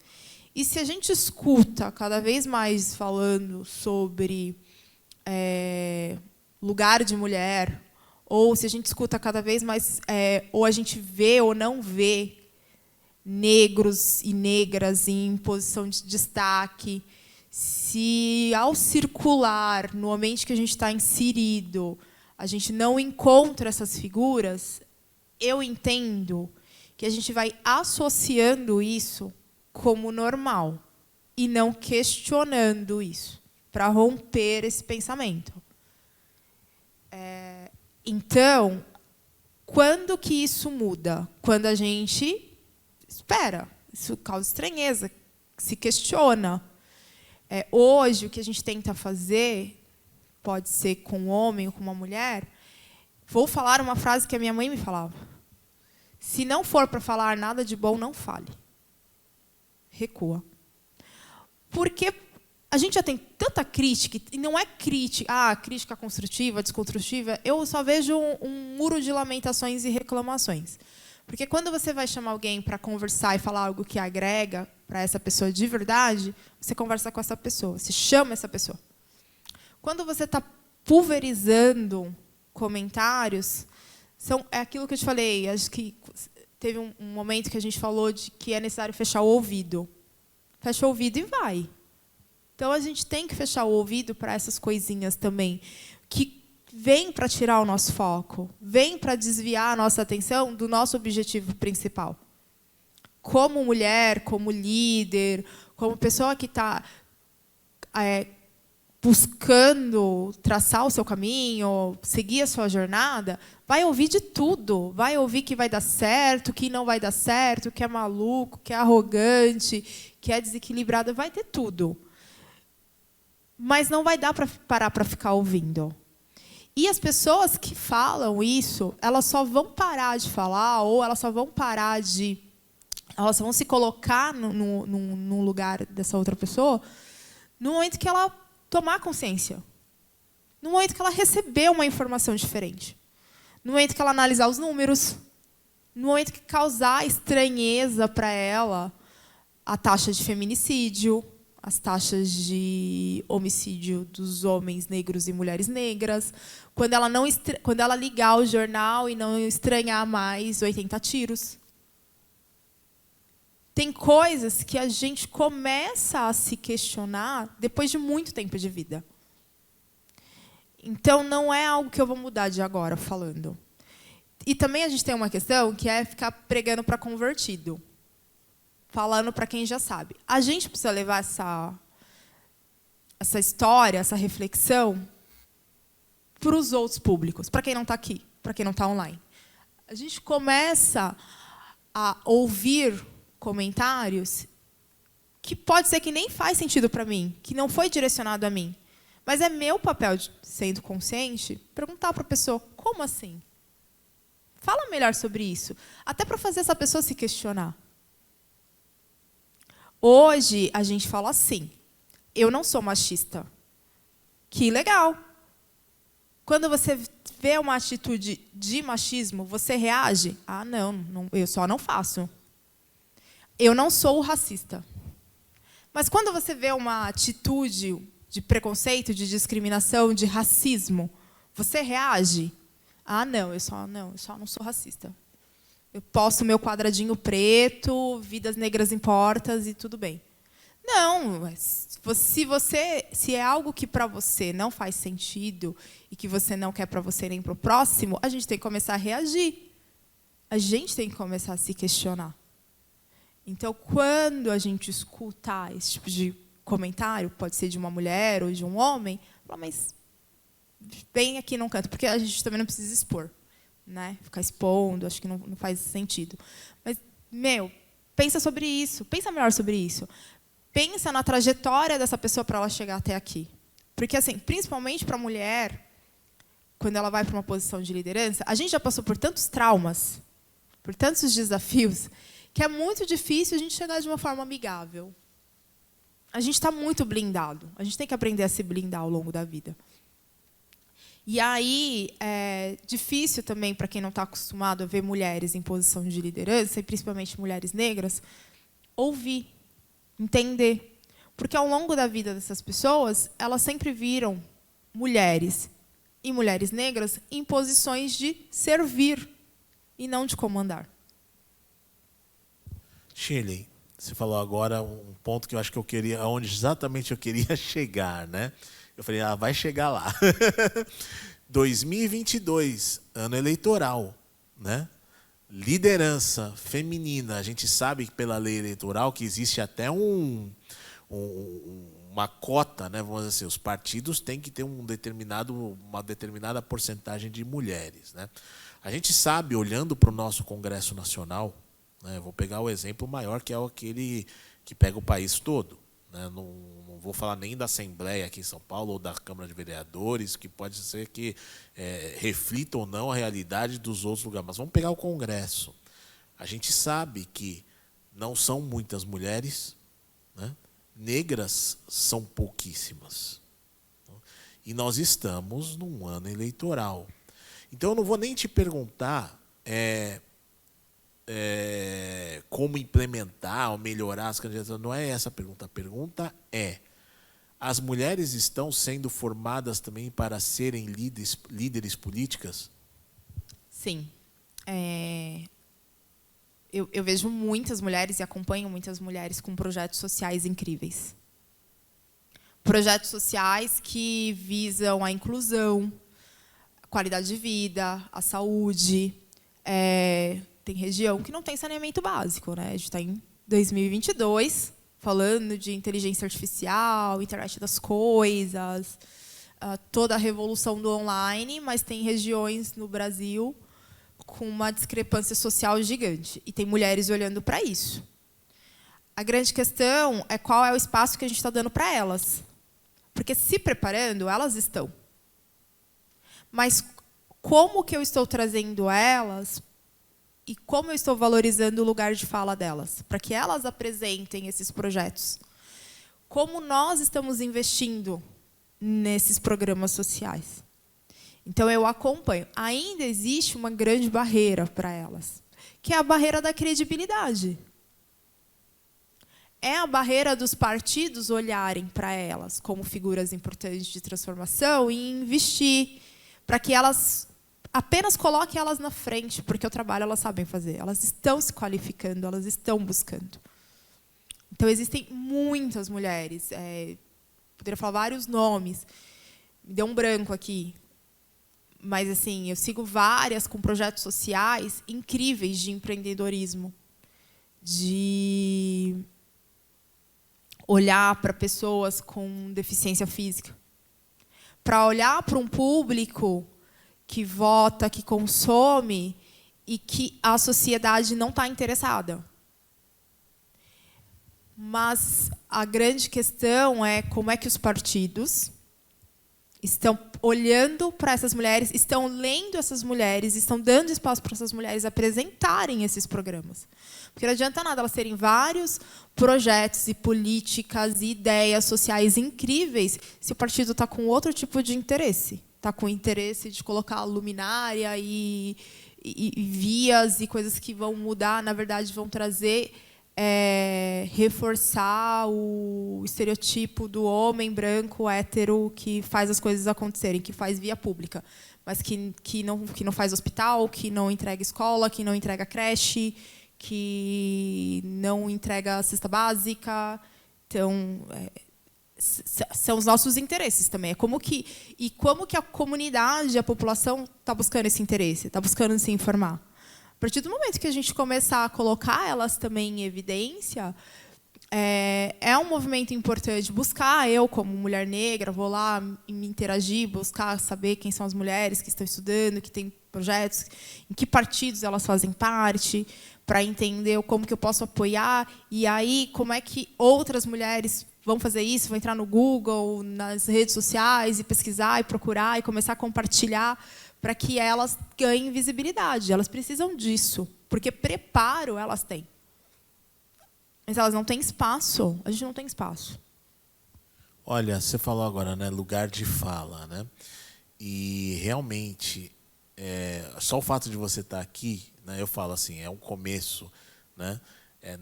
E se a gente escuta cada vez mais falando sobre lugar de mulher, ou se a gente escuta cada vez mais, ou a gente vê ou não vê negros e negras em posição de destaque, se ao circular no ambiente que a gente está inserido, a gente não encontra essas figuras, eu entendo que a gente vai associando isso como normal e não questionando isso, para romper esse pensamento. Então, quando que isso muda? Quando a gente espera, isso causa estranheza, se questiona. Hoje, o que a gente tenta fazer, pode ser com um homem ou com uma mulher, vou falar uma frase que a minha mãe me falava. Se não for para falar nada de bom, não fale. Recua. Porque a gente já tem tanta crítica, e não é crítica, crítica construtiva, desconstrutiva, eu só vejo um muro de lamentações e reclamações. Porque quando você vai chamar alguém para conversar e falar algo que agrega para essa pessoa de verdade, você conversa com essa pessoa, você chama essa pessoa. Quando você está pulverizando comentários, é aquilo que eu te falei, acho que teve um momento que a gente falou de que é necessário fechar o ouvido. Fecha o ouvido e vai. Então, a gente tem que fechar o ouvido para essas coisinhas também, que vem para tirar o nosso foco, vem para desviar a nossa atenção do nosso objetivo principal. Como mulher, como líder, como pessoa que está buscando traçar o seu caminho, seguir a sua jornada, vai ouvir de tudo. Vai ouvir que vai dar certo, que não vai dar certo, que é maluco, que é arrogante, que é desequilibrado, vai ter tudo. Mas não vai dar para parar para ficar ouvindo. E as pessoas que falam isso, elas só vão parar de falar, ou elas só vão parar de... Elas vão se colocar no lugar dessa outra pessoa no momento que ela tomar consciência. No momento que ela receber uma informação diferente. No momento que ela analisar os números. No momento que causar estranheza para ela a taxa de feminicídio, as taxas de homicídio dos homens negros e mulheres negras, quando ela ligar o jornal e não estranhar mais 80 tiros. Tem coisas que a gente começa a se questionar depois de muito tempo de vida. Então, não é algo que eu vou mudar de agora falando. E também a gente tem uma questão que é ficar pregando para convertido. Falando para quem já sabe. A gente precisa levar essa história, essa reflexão para os outros públicos, para quem não está aqui, para quem não está online. A gente começa a ouvir comentários que pode ser que nem faz sentido para mim, que não foi direcionado a mim, Mas é meu papel, sendo consciente, perguntar para a pessoa, como assim? Fala melhor sobre isso. Até para fazer essa pessoa se questionar. Hoje, a gente fala assim, eu não sou machista. Que legal. Quando você vê uma atitude de machismo, você reage? Ah, não, eu só não faço. Eu não sou racista. Mas quando você vê uma atitude de preconceito, de discriminação, de racismo, você reage? Ah, eu só não sou racista. Eu posto meu quadradinho preto, vidas negras importam e tudo bem. Não, se é algo que para você não faz sentido e que você não quer para você nem para o próximo, a gente tem que começar a reagir. A gente tem que começar a se questionar. Então, quando a gente escuta esse tipo de comentário, pode ser de uma mulher ou de um homem, fala, mas bem aqui não canto, porque a gente também não precisa expor, né? Ficar expondo, acho que não faz sentido. Mas, pensa sobre isso, pensa melhor sobre isso. Pensa na trajetória dessa pessoa para ela chegar até aqui. Porque, assim, principalmente para a mulher, quando ela vai para uma posição de liderança, a gente já passou por tantos traumas, por tantos desafios, que é muito difícil a gente chegar de uma forma amigável. A gente está muito blindado. A gente tem que aprender a se blindar ao longo da vida. E aí, é difícil também, para quem não está acostumado a ver mulheres em posição de liderança, e principalmente mulheres negras, ouvir, entender. Porque, ao longo da vida dessas pessoas, elas sempre viram mulheres e mulheres negras em posições de servir e não de comandar. Shirley, você falou agora um ponto que eu acho que eu queria, onde exatamente eu queria chegar, né? Eu falei, vai chegar lá. 2022, ano eleitoral, né? Liderança feminina. A gente sabe pela lei eleitoral que existe até uma cota, né? Vamos dizer assim, os partidos têm que ter uma determinada porcentagem de mulheres, né? A gente sabe, olhando para o nosso Congresso Nacional, né? Vou pegar o exemplo maior, que é aquele que pega o país todo. Não vou falar nem da Assembleia aqui em São Paulo ou da Câmara de Vereadores, que pode ser que reflita ou não a realidade dos outros lugares. Mas vamos pegar o Congresso. A gente sabe que não são muitas mulheres, né? Negras são pouquíssimas. E nós estamos num ano eleitoral. Então, eu não vou nem te perguntar como implementar ou melhorar as candidaturas. Não é essa a pergunta. A pergunta é: as mulheres estão sendo formadas também para serem líderes políticas? Sim. Eu vejo muitas mulheres e acompanho muitas mulheres com projetos sociais incríveis. Projetos sociais que visam a inclusão, a qualidade de vida, a saúde. Tem região que não tem saneamento básico, né? A gente está em 2022, falando de inteligência artificial, internet das coisas, toda a revolução do online, mas tem regiões no Brasil com uma discrepância social gigante. E tem mulheres olhando para isso. A grande questão é qual é o espaço que a gente está dando para elas. Porque, se preparando, elas estão. Mas como que eu estou trazendo elas e como eu estou valorizando o lugar de fala delas, para que elas apresentem esses projetos? Como nós estamos investindo nesses programas sociais? Então, eu acompanho. Ainda existe uma grande barreira para elas, que é a barreira da credibilidade. É a barreira dos partidos olharem para elas como figuras importantes de transformação e investir para que elas apenas coloquem elas na frente, porque o trabalho elas sabem fazer. Elas estão se qualificando, elas estão buscando. Então, existem muitas mulheres. Poderia falar vários nomes. Me deu um branco aqui. Mas, assim, eu sigo várias com projetos sociais incríveis de empreendedorismo, de olhar para pessoas com deficiência física, para olhar para um público que vota, que consome e que a sociedade não está interessada. Mas a grande questão é como é que os partidos estão olhando para essas mulheres, estão lendo essas mulheres, estão dando espaço para essas mulheres apresentarem esses programas. Porque não adianta nada elas terem vários projetos e políticas e ideias sociais incríveis se o partido está com outro tipo de interesse. Está com o interesse de colocar luminária e vias e coisas que vão mudar, na verdade, vão trazer, reforçar o estereotipo do homem branco, hétero, que faz as coisas acontecerem, que faz via pública, mas que não faz hospital, que não entrega escola, que não entrega creche, que não entrega cesta básica. Então, são os nossos interesses também. Como que a comunidade, a população está buscando esse interesse, está buscando se informar. A partir do momento que a gente começar a colocar elas também em evidência, é um movimento importante. Buscar, eu como mulher negra, vou lá me interagir, buscar saber quem são as mulheres que estão estudando, que têm projetos, em que partidos elas fazem parte, para entender como que eu posso apoiar, e aí como é que outras mulheres vão fazer isso, vão entrar no Google, nas redes sociais, e pesquisar, e procurar, e começar a compartilhar, para que elas ganhem visibilidade. Elas precisam disso, porque preparo elas têm. Mas elas não têm espaço. A gente não tem espaço. Olha, você falou agora, né, lugar de fala, né? E realmente, só o fato de você estar aqui, né, eu falo assim, é um começo, né?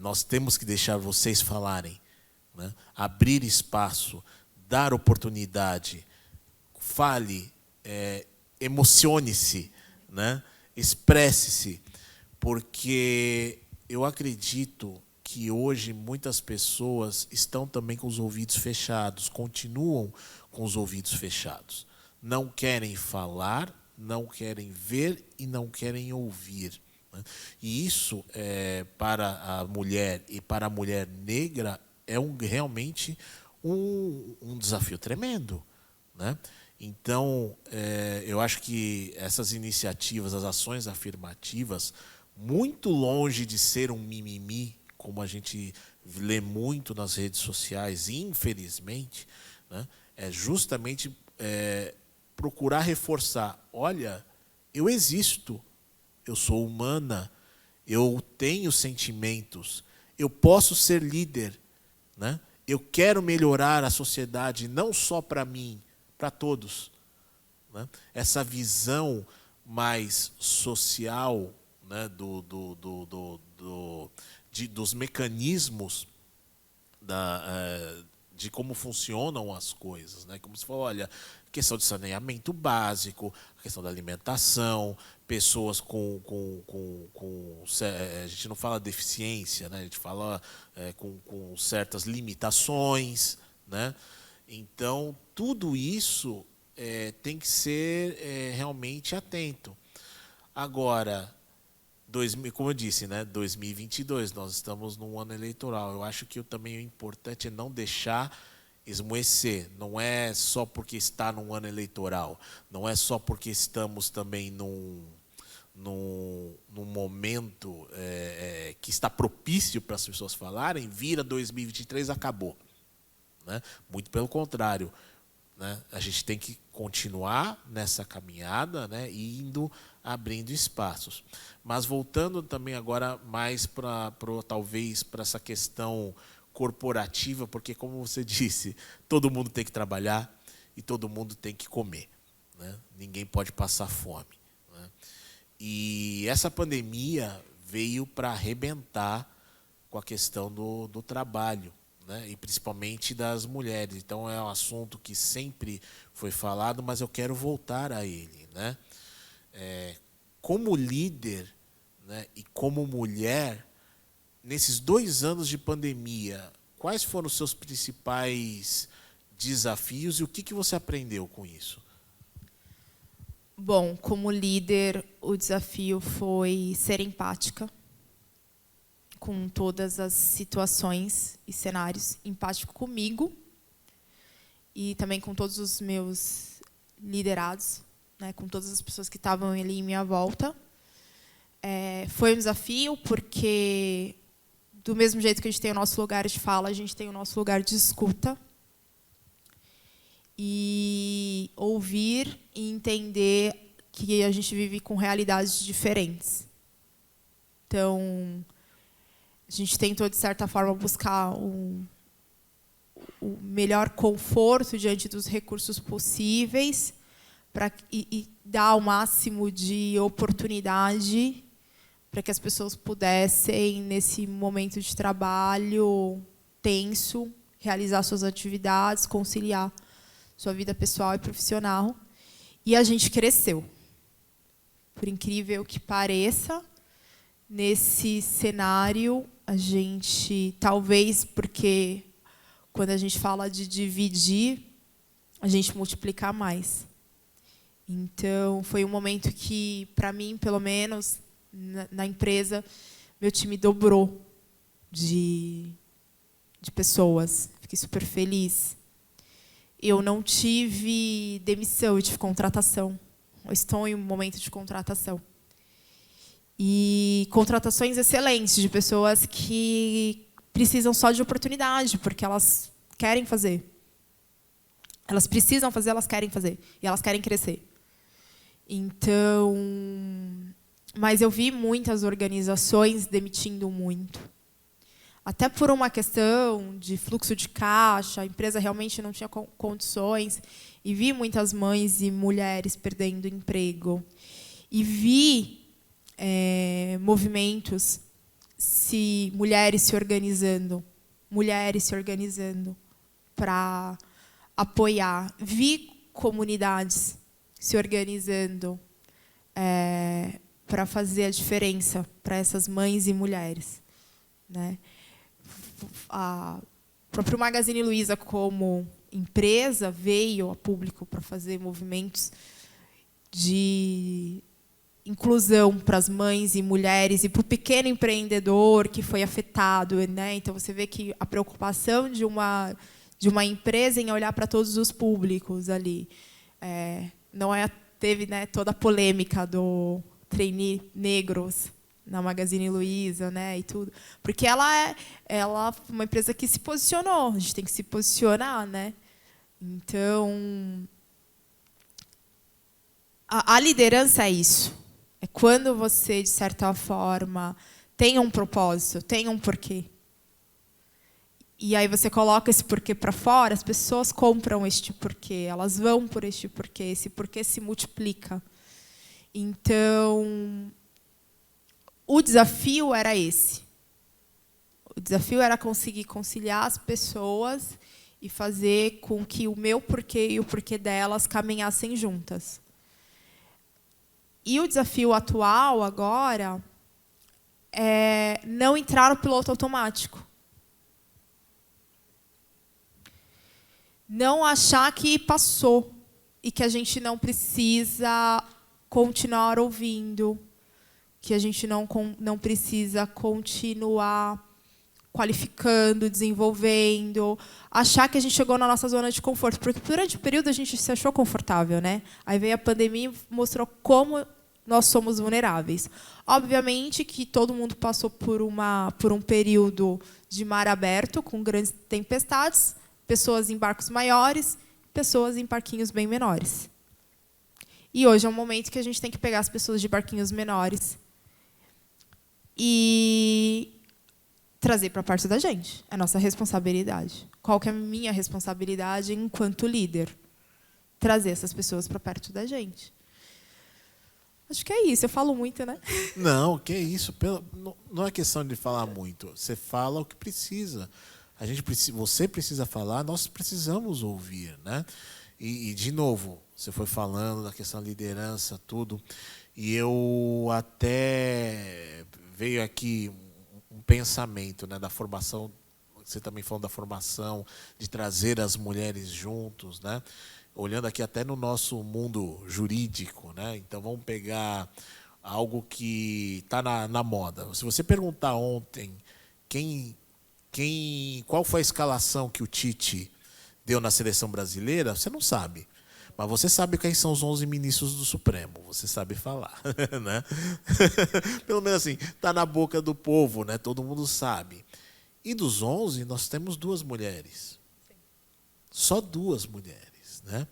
Nós temos que deixar vocês falarem, né? Abrir espaço, dar oportunidade, fale, emocione-se, né? Expresse-se, porque eu acredito que hoje muitas pessoas estão também com os ouvidos fechados, continuam com os ouvidos fechados. Não querem falar, não querem ver e não querem ouvir. Né? E isso, para a mulher e para a mulher negra, é realmente um desafio tremendo, né? Então, eu acho que essas iniciativas, as ações afirmativas, muito longe de ser um mimimi, como a gente lê muito nas redes sociais, infelizmente, né, é justamente procurar reforçar, olha, eu existo, eu sou humana, eu tenho sentimentos, eu posso ser líder, né? Eu quero melhorar a sociedade, não só para mim, para todos. Né? Essa visão mais social, né, dos mecanismos de como funcionam as coisas. Né? Como se falou, olha, questão de saneamento básico, a questão da alimentação, pessoas com a gente não fala deficiência, né? A gente fala com certas limitações, né? Então, tudo isso tem que ser realmente atento. Agora, como eu disse, né, 2022, nós estamos num ano eleitoral. Eu acho que também o importante é não deixar esmoecer. Não é só porque está num ano eleitoral, não é só porque estamos também num momento que está propício para as pessoas falarem, vira 2023, acabou. Né? Muito pelo contrário, né? A gente tem que continuar nessa caminhada, né? E indo abrindo espaços. Mas voltando também agora mais talvez para essa questão corporativa, porque, como você disse, todo mundo tem que trabalhar e todo mundo tem que comer. Né? Ninguém pode passar fome. Né? E essa pandemia veio para arrebentar com a questão do trabalho, né? E principalmente das mulheres. Então, é um assunto que sempre foi falado, mas eu quero voltar a ele. Né? Como líder, né, e como mulher, nesses 2 anos de pandemia, quais foram os seus principais desafios e o que você aprendeu com isso? Bom, como líder, o desafio foi ser empática com todas as situações e cenários, empático comigo e também com todos os meus liderados, né, com todas as pessoas que estavam ali em minha volta. Foi um desafio porque, do mesmo jeito que a gente tem o nosso lugar de fala, a gente tem o nosso lugar de escuta. e ouvir e entender que a gente vive com realidades diferentes. Então, a gente tentou, de certa forma, buscar o melhor conforto diante dos recursos possíveis e dar o máximo de oportunidade para que as pessoas pudessem, nesse momento de trabalho tenso, realizar suas atividades, conciliar sua vida pessoal e profissional. E a gente cresceu. Por incrível que pareça, nesse cenário, a gente, talvez porque quando a gente fala de dividir, a gente multiplica mais. Então, foi um momento que, para mim, pelo menos, na empresa, meu time dobrou de pessoas. Fiquei super feliz. Eu não tive demissão, eu tive contratação. Eu estou em um momento de contratação. E contratações excelentes de pessoas que precisam só de oportunidade, porque elas querem fazer. Elas precisam fazer, elas querem fazer. E elas querem crescer. Então, mas eu vi muitas organizações demitindo muito. Até por uma questão de fluxo de caixa, a empresa realmente não tinha condições. E vi muitas mães e mulheres perdendo emprego. E vi movimentos, mulheres se organizando para apoiar. Vi comunidades se organizando para fazer a diferença para essas mães e mulheres, né? O próprio Magazine Luiza, como empresa, veio a público para fazer movimentos de inclusão para as mães e mulheres e para o pequeno empreendedor que foi afetado, né? Então você vê que a preocupação de uma empresa em olhar para todos os públicos ali, teve, né, toda a polêmica do trainee negros na Magazine Luiza, né, e tudo, porque ela é uma empresa que se posicionou. A gente tem que se posicionar, né? Então, a liderança é isso. É quando você, de certa forma, tem um propósito, tem um porquê. E aí você coloca esse porquê para fora, as pessoas compram este porquê, elas vão por este porquê, esse porquê se multiplica. Então, o desafio era esse. O desafio era conseguir conciliar as pessoas e fazer com que o meu porquê e o porquê delas caminhassem juntas. E o desafio atual, agora, é não entrar no piloto automático. Não achar que passou e que a gente não precisa continuar ouvindo, que a gente não precisa continuar qualificando, desenvolvendo, achar que a gente chegou na nossa zona de conforto. Porque durante o período a gente se achou confortável, né? Aí veio a pandemia e mostrou como nós somos vulneráveis. Obviamente que todo mundo passou por um período de mar aberto, com grandes tempestades, pessoas em barcos maiores, pessoas em barquinhos bem menores. E hoje é um momento que a gente tem que pegar as pessoas de barquinhos menores e trazer para perto da gente. É nossa responsabilidade. Qual que é a minha responsabilidade enquanto líder? Trazer essas pessoas para perto da gente. Acho que é isso. Eu falo muito, né? Não, que isso. Não é questão de falar muito. Você fala o que precisa. Você precisa falar, nós precisamos ouvir, né? E de novo, você foi falando da questão da liderança, tudo, e eu até veio aqui um pensamento, né, da formação. Você também falou da formação, de trazer as mulheres juntos, né? Olhando aqui até no nosso mundo jurídico, né? Então vamos pegar algo que está na moda. Se você perguntar ontem qual foi a escalação que o Tite deu na seleção brasileira, você não sabe. Mas você sabe quem são os 11 ministros do Supremo. Você sabe falar. Né? Pelo menos assim, está na boca do povo, né? Todo mundo sabe. E dos 11, nós temos 2 mulheres. Sim. Só 2 mulheres. né?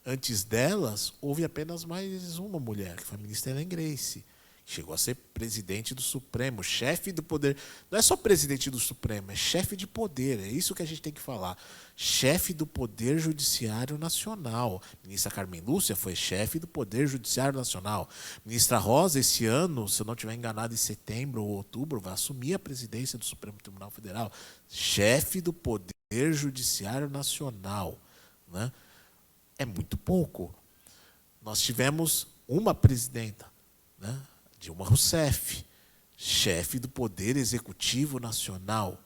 Antes delas, houve apenas mais uma mulher, que foi a ministra Ellen Grace. Chegou a ser presidente do Supremo, chefe do poder. Não é só presidente do Supremo, é chefe de poder. É isso que a gente tem que falar. Chefe do Poder Judiciário Nacional. Ministra Carmen Lúcia foi chefe do Poder Judiciário Nacional. Ministra Rosa, esse ano, se eu não estiver enganado, em setembro ou outubro, vai assumir a presidência do Supremo Tribunal Federal. Chefe do Poder Judiciário Nacional, né? É muito pouco. Nós tivemos uma presidenta, né? Dilma Rousseff, chefe do Poder Executivo Nacional,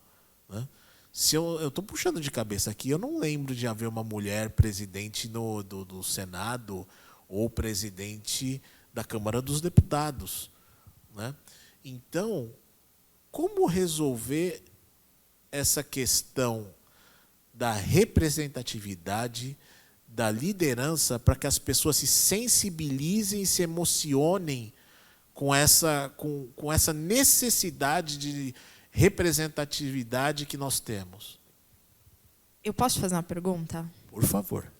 né? Se eu estou puxando de cabeça aqui, eu não lembro de haver uma mulher presidente do Senado ou presidente da Câmara dos Deputados, né? Então, como resolver essa questão da representatividade, da liderança, para que as pessoas se sensibilizem e se emocionem com essa necessidade de representatividade que nós temos? Eu posso te fazer uma pergunta? Por favor.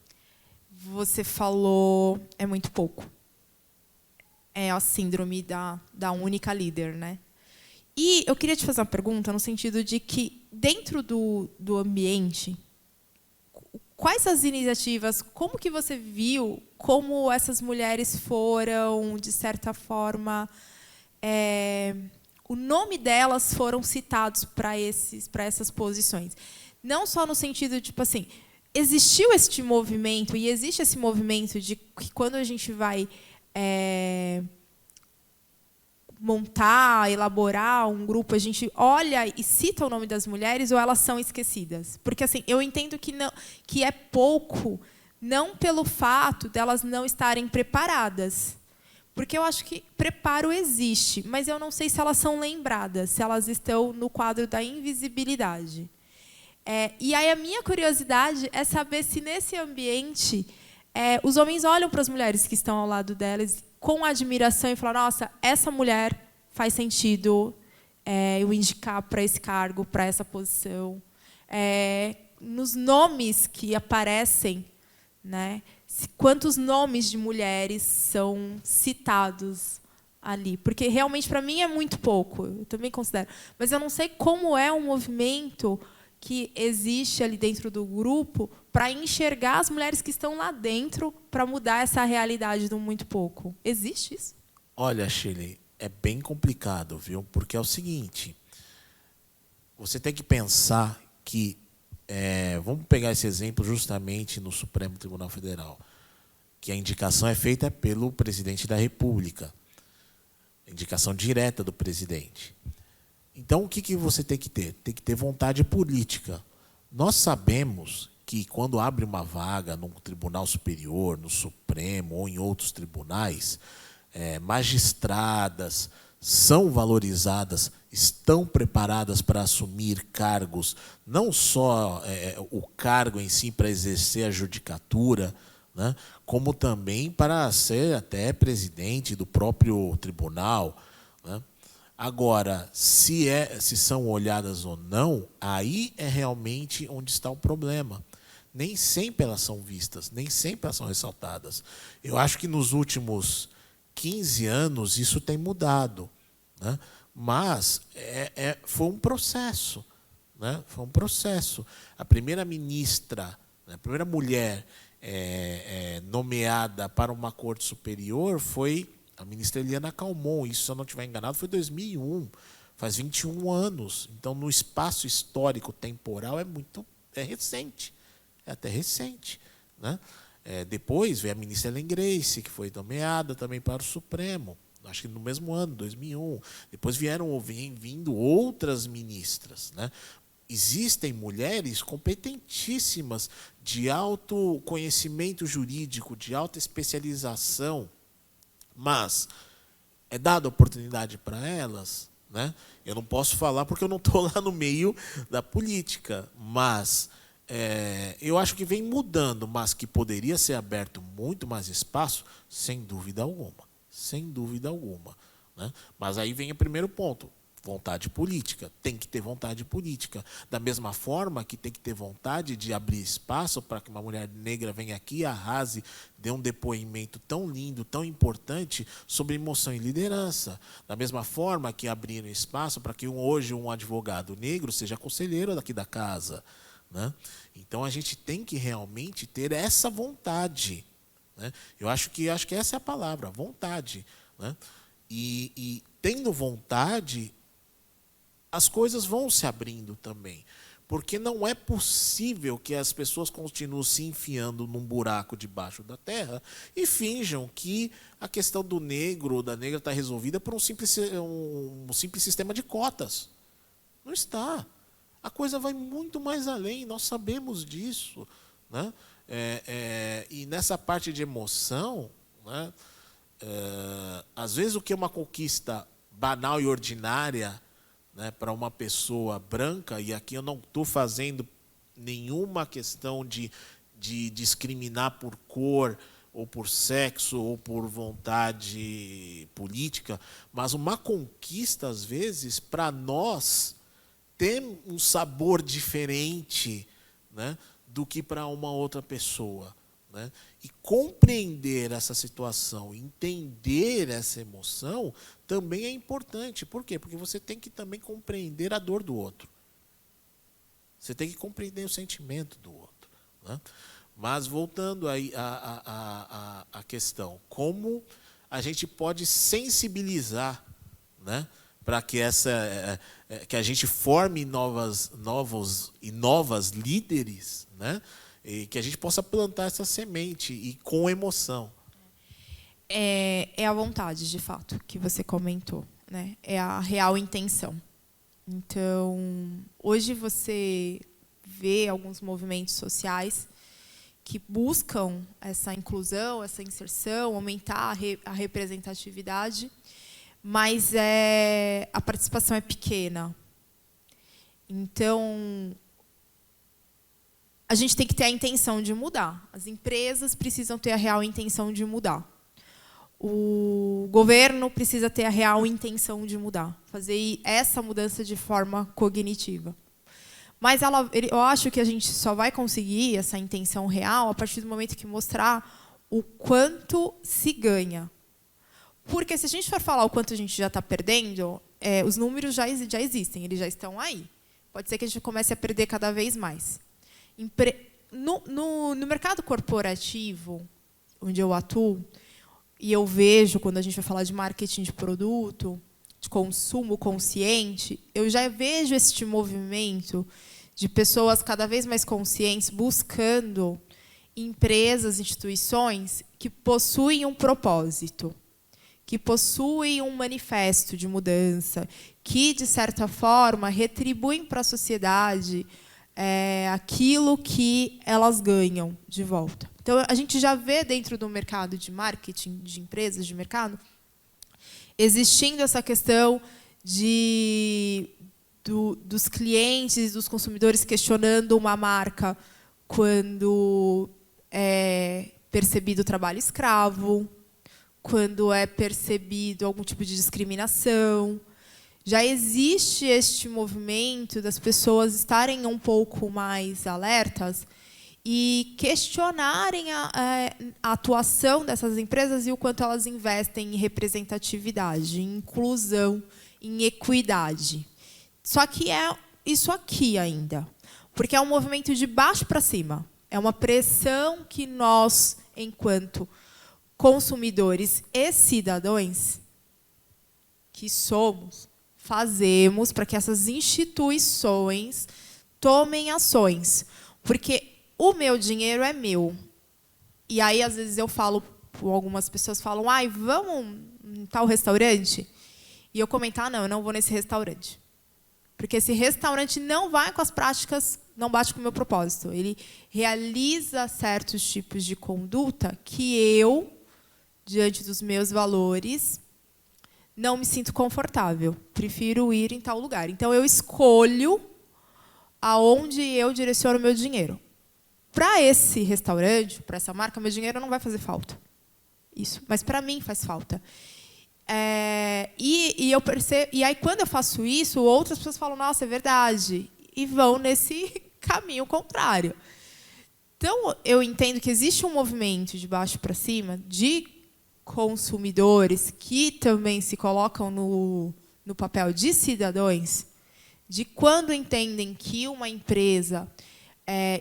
Você falou, é muito pouco. É a síndrome da única líder, né? E eu queria te fazer uma pergunta no sentido de que, dentro do ambiente, quais as iniciativas, como que você viu, como essas mulheres foram, de certa forma, o nome delas foram citados para essas posições? Não só no sentido, tipo assim, existiu este movimento, e existe esse movimento de que quando a gente vai montar, elaborar um grupo, a gente olha e cita o nome das mulheres, ou elas são esquecidas? Porque assim, eu entendo que é pouco, não pelo fato delas não estarem preparadas. Porque eu acho que preparo existe, mas eu não sei se elas são lembradas, se elas estão no quadro da invisibilidade. E aí a minha curiosidade é saber se, nesse ambiente, os homens olham para as mulheres que estão ao lado delas com admiração e falam: nossa, essa mulher faz sentido eu indicar para esse cargo, para essa posição. Nos nomes que aparecem, né, quantos nomes de mulheres são citados ali? Porque, realmente, para mim, é muito pouco. Eu também considero. Mas eu não sei como é um movimento que existe ali dentro do grupo para enxergar as mulheres que estão lá dentro, para mudar essa realidade do muito pouco. Existe isso? Olha, Shirley, é bem complicado, viu? Porque é o seguinte, você tem que pensar que, vamos pegar esse exemplo justamente no Supremo Tribunal Federal, que a indicação é feita pelo presidente da República, indicação direta do presidente. Então, o que você tem que ter? Tem que ter vontade política. Nós sabemos que, quando abre uma vaga num tribunal superior, no Supremo ou em outros tribunais, magistradas são valorizadas, estão preparadas para assumir cargos, não só o cargo em si para exercer a judicatura, né, como também para ser até presidente do próprio tribunal, né? Agora, se são olhadas ou não, aí é realmente onde está o problema. Nem sempre elas são vistas, nem sempre elas são ressaltadas. Eu acho que nos últimos 15 anos isso tem mudado, né? Mas foi um processo, né? Foi um processo. A primeira ministra, a primeira mulher nomeada para uma corte superior foi a ministra Eliana Calmon. Isso, se eu não estiver enganado, foi em 2001, faz 21 anos. Então, no espaço histórico temporal, é recente, é até recente, né? Depois veio a ministra Ellen Grace, que foi nomeada também para o Supremo, acho que no mesmo ano, 2001. Depois vieram vindo outras ministras, né? Existem mulheres competentíssimas, de alto conhecimento jurídico, de alta especialização, mas é dada oportunidade para elas, né? Eu não posso falar porque eu não estou lá no meio da política, mas eu acho que vem mudando, mas que poderia ser aberto muito mais espaço, sem dúvida alguma, né? Mas aí vem o primeiro ponto: Vontade política, tem que ter vontade política. Da mesma forma que tem que ter vontade de abrir espaço para que uma mulher negra venha aqui, arrase, dê um depoimento tão lindo, tão importante sobre emoção e liderança. Da mesma forma que abrir espaço para que hoje um advogado negro seja conselheiro daqui da casa, né? Então a gente tem que realmente ter essa vontade, né? Eu acho que essa é a palavra, vontade, né? E tendo vontade, as coisas vão se abrindo também. Porque não é possível que as pessoas continuem se enfiando num buraco debaixo da terra e finjam que a questão do negro ou da negra está resolvida por um simples sistema de cotas. Não está. A coisa vai muito mais além, nós sabemos disso, né? E nessa parte de emoção, né, às vezes o que é uma conquista banal e ordinária, né, para uma pessoa branca, e aqui eu não estou fazendo nenhuma questão de discriminar por cor, ou por sexo, ou por vontade política, mas uma conquista, às vezes, para nós, tem um sabor diferente, né, do que para uma outra pessoa, né? E compreender essa situação, entender essa emoção, também é importante. Por quê? Porque você tem que também compreender a dor do outro. Você tem que compreender o sentimento do outro, né? Mas, voltando aí à questão, como a gente pode sensibilizar, né, para que que a gente forme novos e novas líderes, né? E que a gente possa plantar essa semente e com emoção. É a vontade, de fato, que você comentou, né? É a real intenção. Então, hoje você vê alguns movimentos sociais que buscam essa inclusão, essa inserção, aumentar a representatividade, mas a participação é pequena. Então, a gente tem que ter a intenção de mudar. As empresas precisam ter a real intenção de mudar. O governo precisa ter a real intenção de mudar. Fazer essa mudança de forma cognitiva. Mas eu acho que a gente só vai conseguir essa intenção real a partir do momento que mostrar o quanto se ganha. Porque se a gente for falar o quanto a gente já está perdendo, os números já existem, eles já estão aí. Pode ser que a gente comece a perder cada vez mais. No mercado corporativo, onde eu atuo, e eu vejo, quando a gente vai falar de marketing de produto, de consumo consciente, eu já vejo este movimento de pessoas cada vez mais conscientes buscando empresas, instituições que possuem um propósito, que possuem um manifesto de mudança, que, de certa forma, retribuem para a sociedade aquilo que elas ganham de volta. Então, a gente já vê dentro do mercado de marketing, de empresas de mercado, existindo essa questão dos clientes, dos consumidores questionando uma marca quando é percebido trabalho escravo, quando é percebido algum tipo de discriminação. Já existe este movimento das pessoas estarem um pouco mais alertas e questionarem a atuação dessas empresas e o quanto elas investem em representatividade, em inclusão, em equidade. Só que é isso aqui ainda, porque é um movimento de baixo para cima. É uma pressão que nós, enquanto consumidores e cidadãos, que somos, fazemos para que essas instituições tomem ações. Porque o meu dinheiro é meu. E aí, às vezes, algumas pessoas falam, vamos em tal restaurante? E eu comentar, não, eu não vou nesse restaurante. Porque esse restaurante não vai com as práticas, não bate com o meu propósito. Ele realiza certos tipos de conduta que eu, diante dos meus valores, não me sinto confortável. Prefiro ir em tal lugar. Então, eu escolho aonde eu direciono o meu dinheiro. Para esse restaurante, para essa marca, meu dinheiro não vai fazer falta. Isso. Mas para mim faz falta. Eu percebo, e aí, quando eu faço isso, outras pessoas falam, nossa, é verdade, e vão nesse caminho contrário. Então, eu entendo que existe um movimento de baixo para cima de consumidores que também se colocam no papel de cidadãos, de quando entendem que uma empresa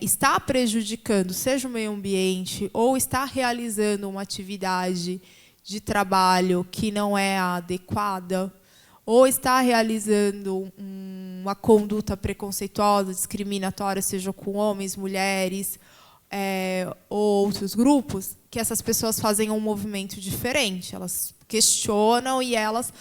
está prejudicando, seja o meio ambiente, ou está realizando uma atividade de trabalho que não é adequada, ou está realizando uma conduta preconceituosa, discriminatória, seja com homens, mulheres, ou outros grupos, que essas pessoas fazem um movimento diferente. Elas questionam e elas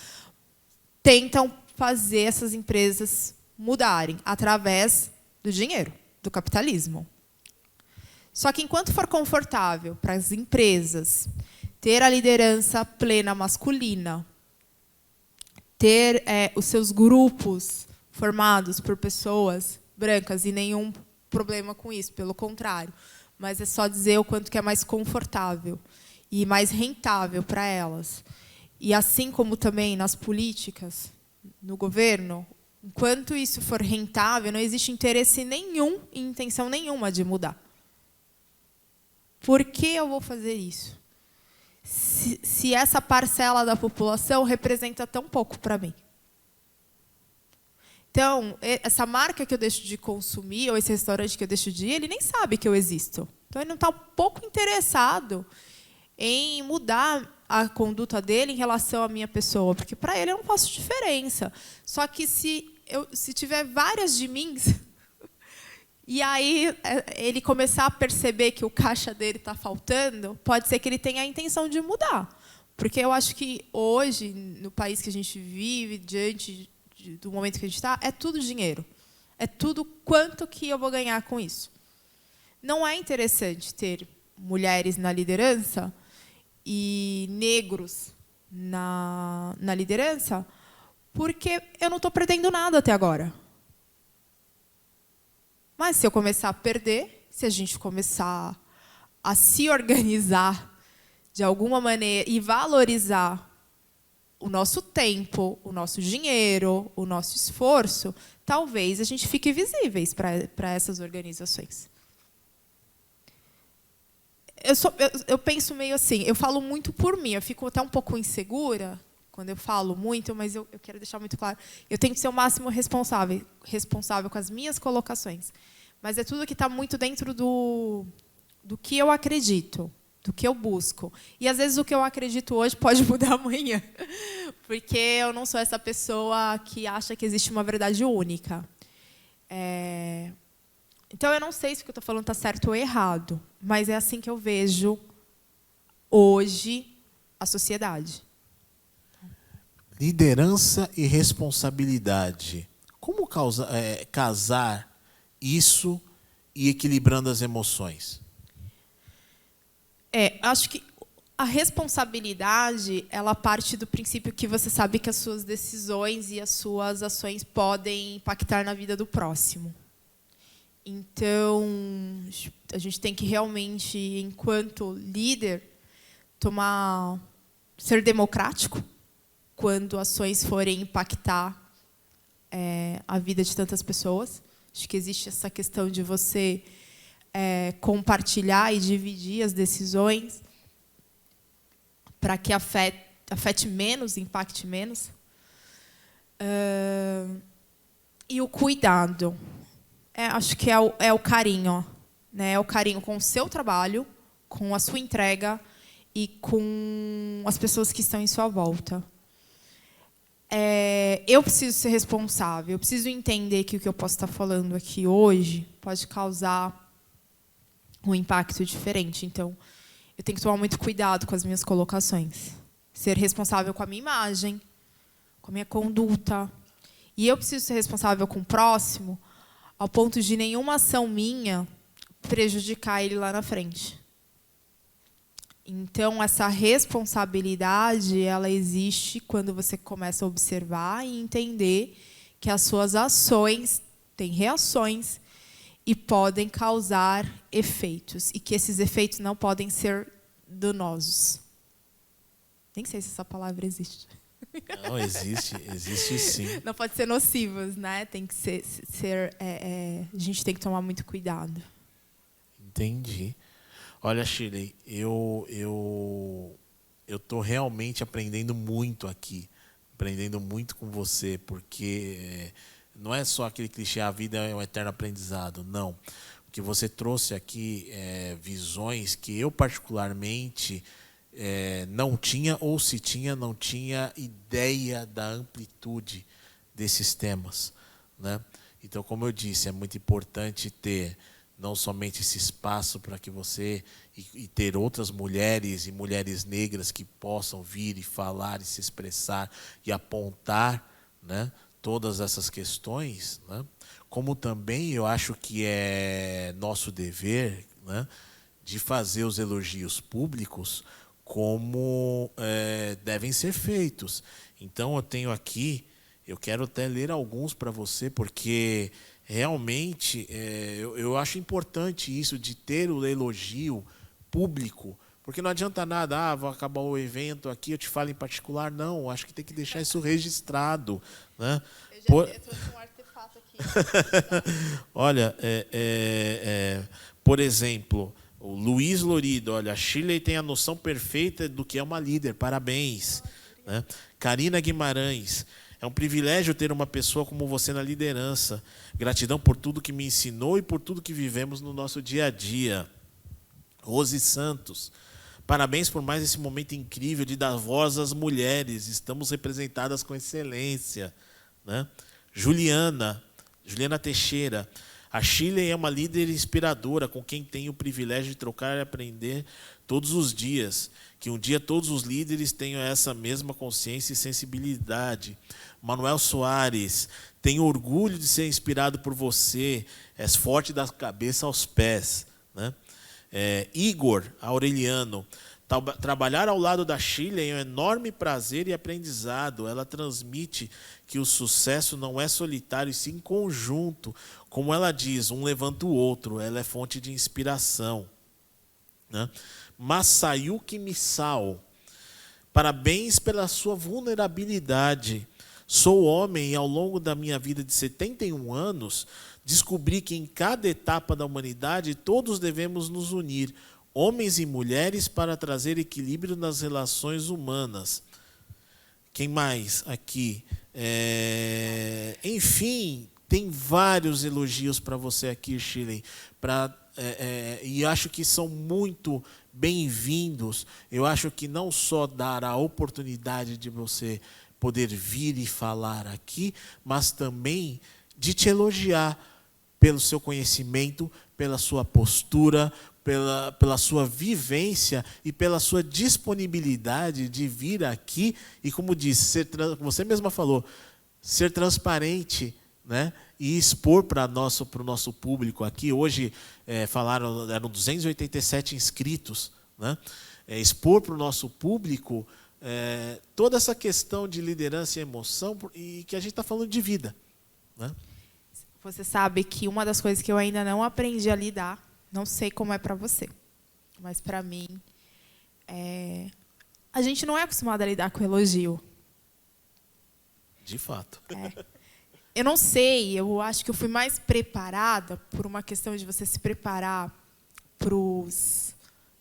tentam fazer essas empresas mudarem através do dinheiro, do capitalismo. Só que, enquanto for confortável para as empresas ter a liderança plena masculina, ter os seus grupos formados por pessoas brancas, e nenhum problema com isso, pelo contrário, mas é só dizer o quanto que é mais confortável e mais rentável para elas. E assim como também nas políticas, no governo, enquanto isso for rentável, não existe interesse nenhum e intenção nenhuma de mudar. Por que eu vou fazer isso? Se essa parcela da população representa tão pouco para mim. Então, essa marca que eu deixo de consumir, ou esse restaurante que eu deixo de ir, ele nem sabe que eu existo. Então, ele não está um pouco interessado em mudar a conduta dele em relação à minha pessoa, porque para ele eu não faço diferença. Só que se tiver várias de mim, e aí ele começar a perceber que o caixa dele está faltando, pode ser que ele tenha a intenção de mudar. Porque eu acho que hoje, no país que a gente vive, diante do momento que a gente está, é tudo dinheiro. É tudo quanto que eu vou ganhar com isso. Não é interessante ter mulheres na liderança e negros na liderança, porque eu não estou perdendo nada até agora. Mas se eu começar a perder, se a gente começar a se organizar de alguma maneira e valorizar o nosso tempo, o nosso dinheiro, o nosso esforço, talvez a gente fique visíveis para essas organizações. Eu penso meio assim, eu falo muito por mim, eu fico até um pouco insegura quando eu falo muito, mas eu quero deixar muito claro, eu tenho que ser o máximo responsável com as minhas colocações. Mas é tudo que está muito dentro do que eu acredito, do que eu busco. E, às vezes, o que eu acredito hoje pode mudar amanhã, porque eu não sou essa pessoa que acha que existe uma verdade única. Então, eu não sei se o que eu estou falando está certo ou errado, mas é assim que eu vejo, hoje, a sociedade. Liderança e responsabilidade. Como casar isso e equilibrando as emoções? Acho que a responsabilidade, ela parte do princípio que você sabe que as suas decisões e as suas ações podem impactar na vida do próximo. Então, a gente tem que realmente, enquanto líder, ser democrático quando ações forem impactar a vida de tantas pessoas. Acho que existe essa questão de você compartilhar e dividir as decisões para que afete menos, impacte menos. E o cuidado. Acho que é o carinho. Né? É o carinho com o seu trabalho, com a sua entrega e com as pessoas que estão em sua volta. Eu preciso ser responsável, eu preciso entender que o que eu posso estar falando aqui hoje pode causar um impacto diferente. Então, eu tenho que tomar muito cuidado com as minhas colocações. Ser responsável com a minha imagem, com a minha conduta. E eu preciso ser responsável com o próximo, ao ponto de nenhuma ação minha prejudicar ele lá na frente. Então, essa responsabilidade, ela existe quando você começa a observar e entender que as suas ações têm reações e podem causar efeitos, e que esses efeitos não podem ser danosos. Nem sei se essa palavra existe. Não, existe sim. Não pode ser nocivas, né? Tem que a gente tem que tomar muito cuidado. Entendi. Olha, Shirley, eu tô realmente aprendendo muito aqui, aprendendo muito com você, porque não é só aquele clichê, a vida é um eterno aprendizado, não. O que você trouxe aqui é visões que eu particularmente não tinha, ou se tinha, não tinha ideia da amplitude desses temas, né? Então, como eu disse, é muito importante ter não somente esse espaço para que você e ter outras mulheres e mulheres negras que possam vir e falar e se expressar e apontar, né, todas essas questões, né, como também eu acho que é nosso dever, né, de fazer os elogios públicos como devem ser feitos. Então, eu tenho aqui, eu quero até ler alguns para você, porque realmente eu acho importante isso de ter o elogio público, porque não adianta nada, vou acabar o evento aqui, eu te falo em particular, não, acho que tem que deixar isso registrado, né? Eu trouxe um artefato aqui. Olha, por exemplo, o Luiz Lorido, olha, a Shirley tem a noção perfeita do que é uma líder, parabéns. Né? Karina Guimarães, é um privilégio ter uma pessoa como você na liderança. Gratidão por tudo que me ensinou e por tudo que vivemos no nosso dia a dia. Rose Santos, parabéns por mais esse momento incrível de dar voz às mulheres. Estamos representadas com excelência. Né? Juliana Teixeira, a Shirley é uma líder inspiradora com quem tenho o privilégio de trocar e aprender todos os dias. Que um dia todos os líderes tenham essa mesma consciência e sensibilidade. Manuel Soares, tenho orgulho de ser inspirado por você. És forte da cabeça aos pés. Né? Igor Aureliano, trabalhar ao lado da Shirley é um enorme prazer e aprendizado. Ela transmite que o sucesso não é solitário, e sim conjunto. Como ela diz, um levanta o outro. Ela é fonte de inspiração. Né? Masayuki Misao, parabéns pela sua vulnerabilidade. Sou homem e ao longo da minha vida de 71 anos, descobri que em cada etapa da humanidade todos devemos nos unir, homens e mulheres, para trazer equilíbrio nas relações humanas. Quem mais aqui? Enfim, tem vários elogios para você aqui, Shirley, e acho que são muito bem-vindos. Eu acho que não só dar a oportunidade de você poder vir e falar aqui, mas também de te elogiar pelo seu conhecimento, pela sua postura, pela sua vivência e pela sua disponibilidade de vir aqui e, como disse, você mesma falou, ser transparente, né? E expor para o nosso público aqui. Hoje eram 287 inscritos, né? Expor para o nosso público toda essa questão de liderança e emoção, e que a gente está falando de vida. Né? Você sabe que uma das coisas que eu ainda não aprendi a lidar, não sei como é para você, mas para mim, a gente não é acostumado a lidar com elogio. De fato. Eu não sei, eu acho que eu fui mais preparada por uma questão de você se preparar para os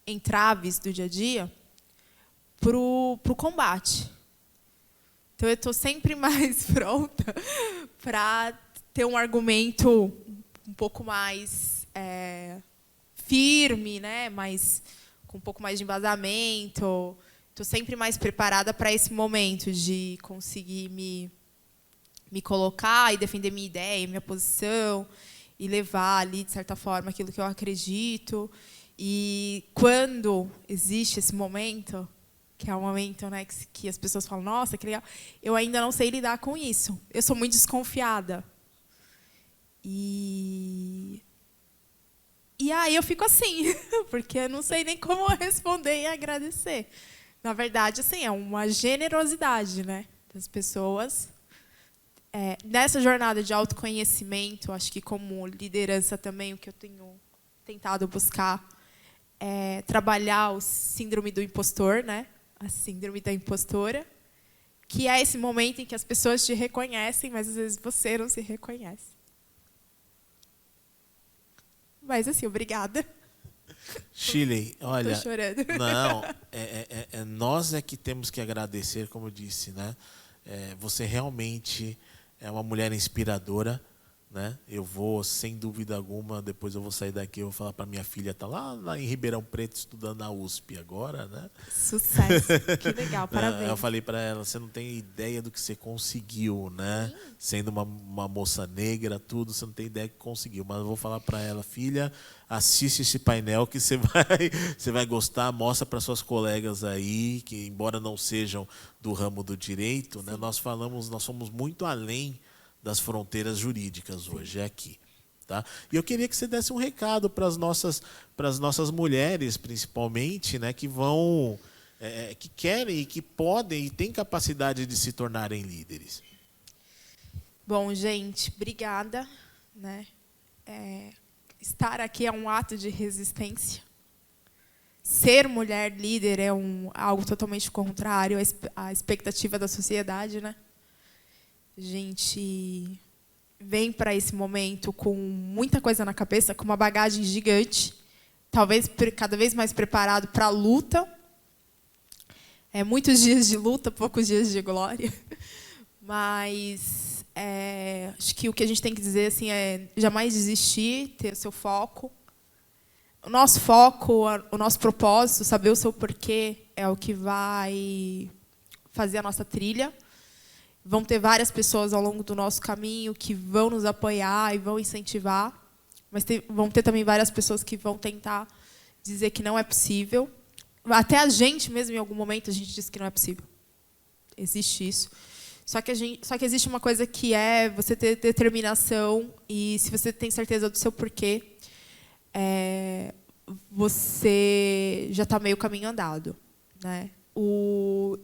entraves do dia a dia, para o combate. Então, eu estou sempre mais pronta para ter um argumento um pouco mais firme, né? Com um pouco mais de embasamento. Estou sempre mais preparada para esse momento de conseguir me colocar e defender minha ideia, minha posição, e levar ali, de certa forma, aquilo que eu acredito. E quando existe esse momento, que é o momento, né, que as pessoas falam, nossa, que legal, eu ainda não sei lidar com isso. Eu sou muito desconfiada. E aí eu fico assim, porque eu não sei nem como responder e agradecer. Na verdade, assim, é uma generosidade, né, das pessoas. Nessa jornada de autoconhecimento, acho que como liderança também, o que eu tenho tentado buscar é trabalhar o síndrome do impostor, né? a síndrome da impostora, que é esse momento em que as pessoas te reconhecem, mas às vezes você não se reconhece. Mas assim, obrigada. Shirley, olha, tô chorando. Não, nós é que temos que agradecer, como eu disse, né? Você realmente é uma mulher inspiradora, né? Eu vou, sem dúvida alguma, depois eu vou sair daqui, eu vou falar para minha filha, tá lá em Ribeirão Preto estudando na USP agora, né? Sucesso, que legal, parabéns. Eu falei para ela, você não tem ideia do que você conseguiu, né? Sim. Sendo uma moça negra, tudo, você não tem ideia do que conseguiu. Mas eu vou falar para ela, filha, assiste esse painel que você vai gostar, mostra para suas colegas aí, que embora não sejam do ramo do direito, né? Nós somos muito além das fronteiras jurídicas hoje aqui, tá? E eu queria que você desse um recado para as nossas mulheres, principalmente, né, que vão, que querem e que podem e têm capacidade de se tornarem líderes. Bom, gente, obrigada, né? Estar aqui é um ato de resistência. Ser mulher líder é algo totalmente contrário à expectativa da sociedade, né? A gente vem para esse momento com muita coisa na cabeça, com uma bagagem gigante, talvez cada vez mais preparado para a luta. Muitos dias de luta, poucos dias de glória. Mas acho que o que a gente tem que dizer assim, é jamais desistir, ter o seu foco. O nosso foco, o nosso propósito, saber o seu porquê, é o que vai fazer a nossa trilha. Vão ter várias pessoas ao longo do nosso caminho que vão nos apoiar e vão incentivar, mas vão ter também várias pessoas que vão tentar dizer que não é possível. Até a gente mesmo, em algum momento, a gente diz que não é possível. Existe isso. Só que existe uma coisa que é você ter determinação, e se você tem certeza do seu porquê, você já está meio caminho andado, né?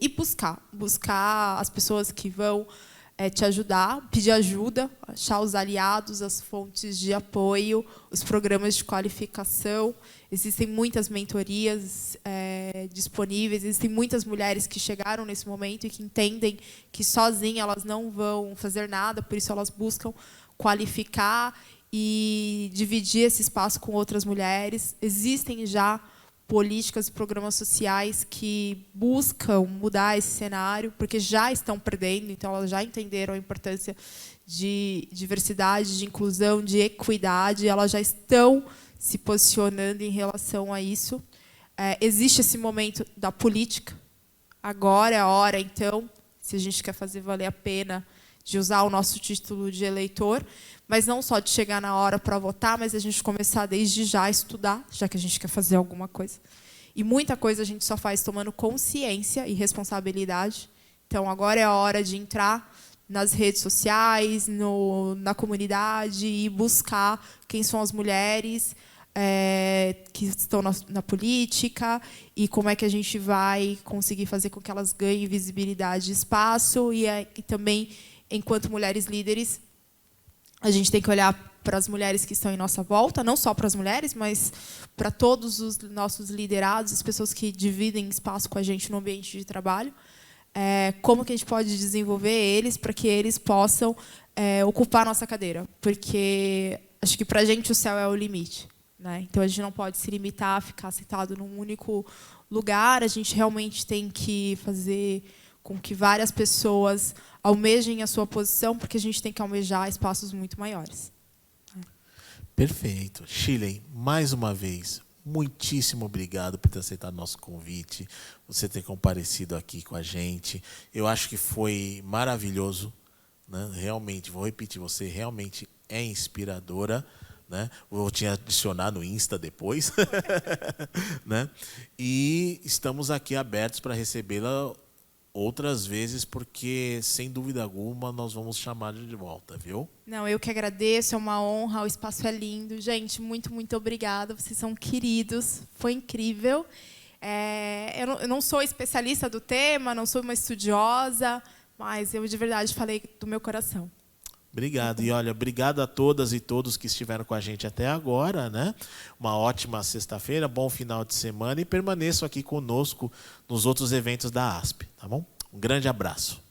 E buscar as pessoas que vão te ajudar, pedir ajuda, achar os aliados, as fontes de apoio, os programas de qualificação. Existem muitas mentorias disponíveis, existem muitas mulheres que chegaram nesse momento e que entendem que sozinhas elas não vão fazer nada, por isso elas buscam qualificar e dividir esse espaço com outras mulheres. Existem já políticas e programas sociais que buscam mudar esse cenário, porque já estão perdendo, então elas já entenderam a importância de diversidade, de inclusão, de equidade, elas já estão se posicionando em relação a isso. Existe esse momento da política, agora é a hora, então, se a gente quer fazer valer a pena, de usar o nosso título de eleitor, mas não só de chegar na hora para votar, mas a gente começar desde já a estudar, já que a gente quer fazer alguma coisa. E muita coisa a gente só faz tomando consciência e responsabilidade. Então, agora é a hora de entrar nas redes sociais, na comunidade, e buscar quem são as mulheres que estão na política e como é que a gente vai conseguir fazer com que elas ganhem visibilidade e espaço. E também, enquanto mulheres líderes, a gente tem que olhar para as mulheres que estão em nossa volta, não só para as mulheres, mas para todos os nossos liderados, as pessoas que dividem espaço com a gente no ambiente de trabalho. Como que a gente pode desenvolver eles para que eles possam ocupar a nossa cadeira? Porque acho que para a gente o céu é o limite, né? Então a gente não pode se limitar a ficar sentado num único lugar. A gente realmente tem que fazer com que várias pessoas almejem a sua posição, porque a gente tem que almejar espaços muito maiores. Perfeito. Shirley, mais uma vez, muitíssimo obrigado por ter aceitado nosso convite, você ter comparecido aqui com a gente. Eu acho que foi maravilhoso, né? Realmente, vou repetir, você realmente é inspiradora, né? Vou te adicionar no Insta depois. Né? E estamos aqui abertos para recebê-la outras vezes, porque, sem dúvida alguma, nós vamos chamar de volta, viu? Não, eu que agradeço, é uma honra, o espaço é lindo. Gente, muito, muito obrigada, vocês são queridos, foi incrível. Eu não sou especialista do tema, não sou uma estudiosa, mas eu, de verdade, falei do meu coração. Obrigado. E olha, obrigado a todas e todos que estiveram com a gente até agora, né? Uma ótima sexta-feira, bom final de semana e permaneçam aqui conosco nos outros eventos da ASP, tá bom? Um grande abraço.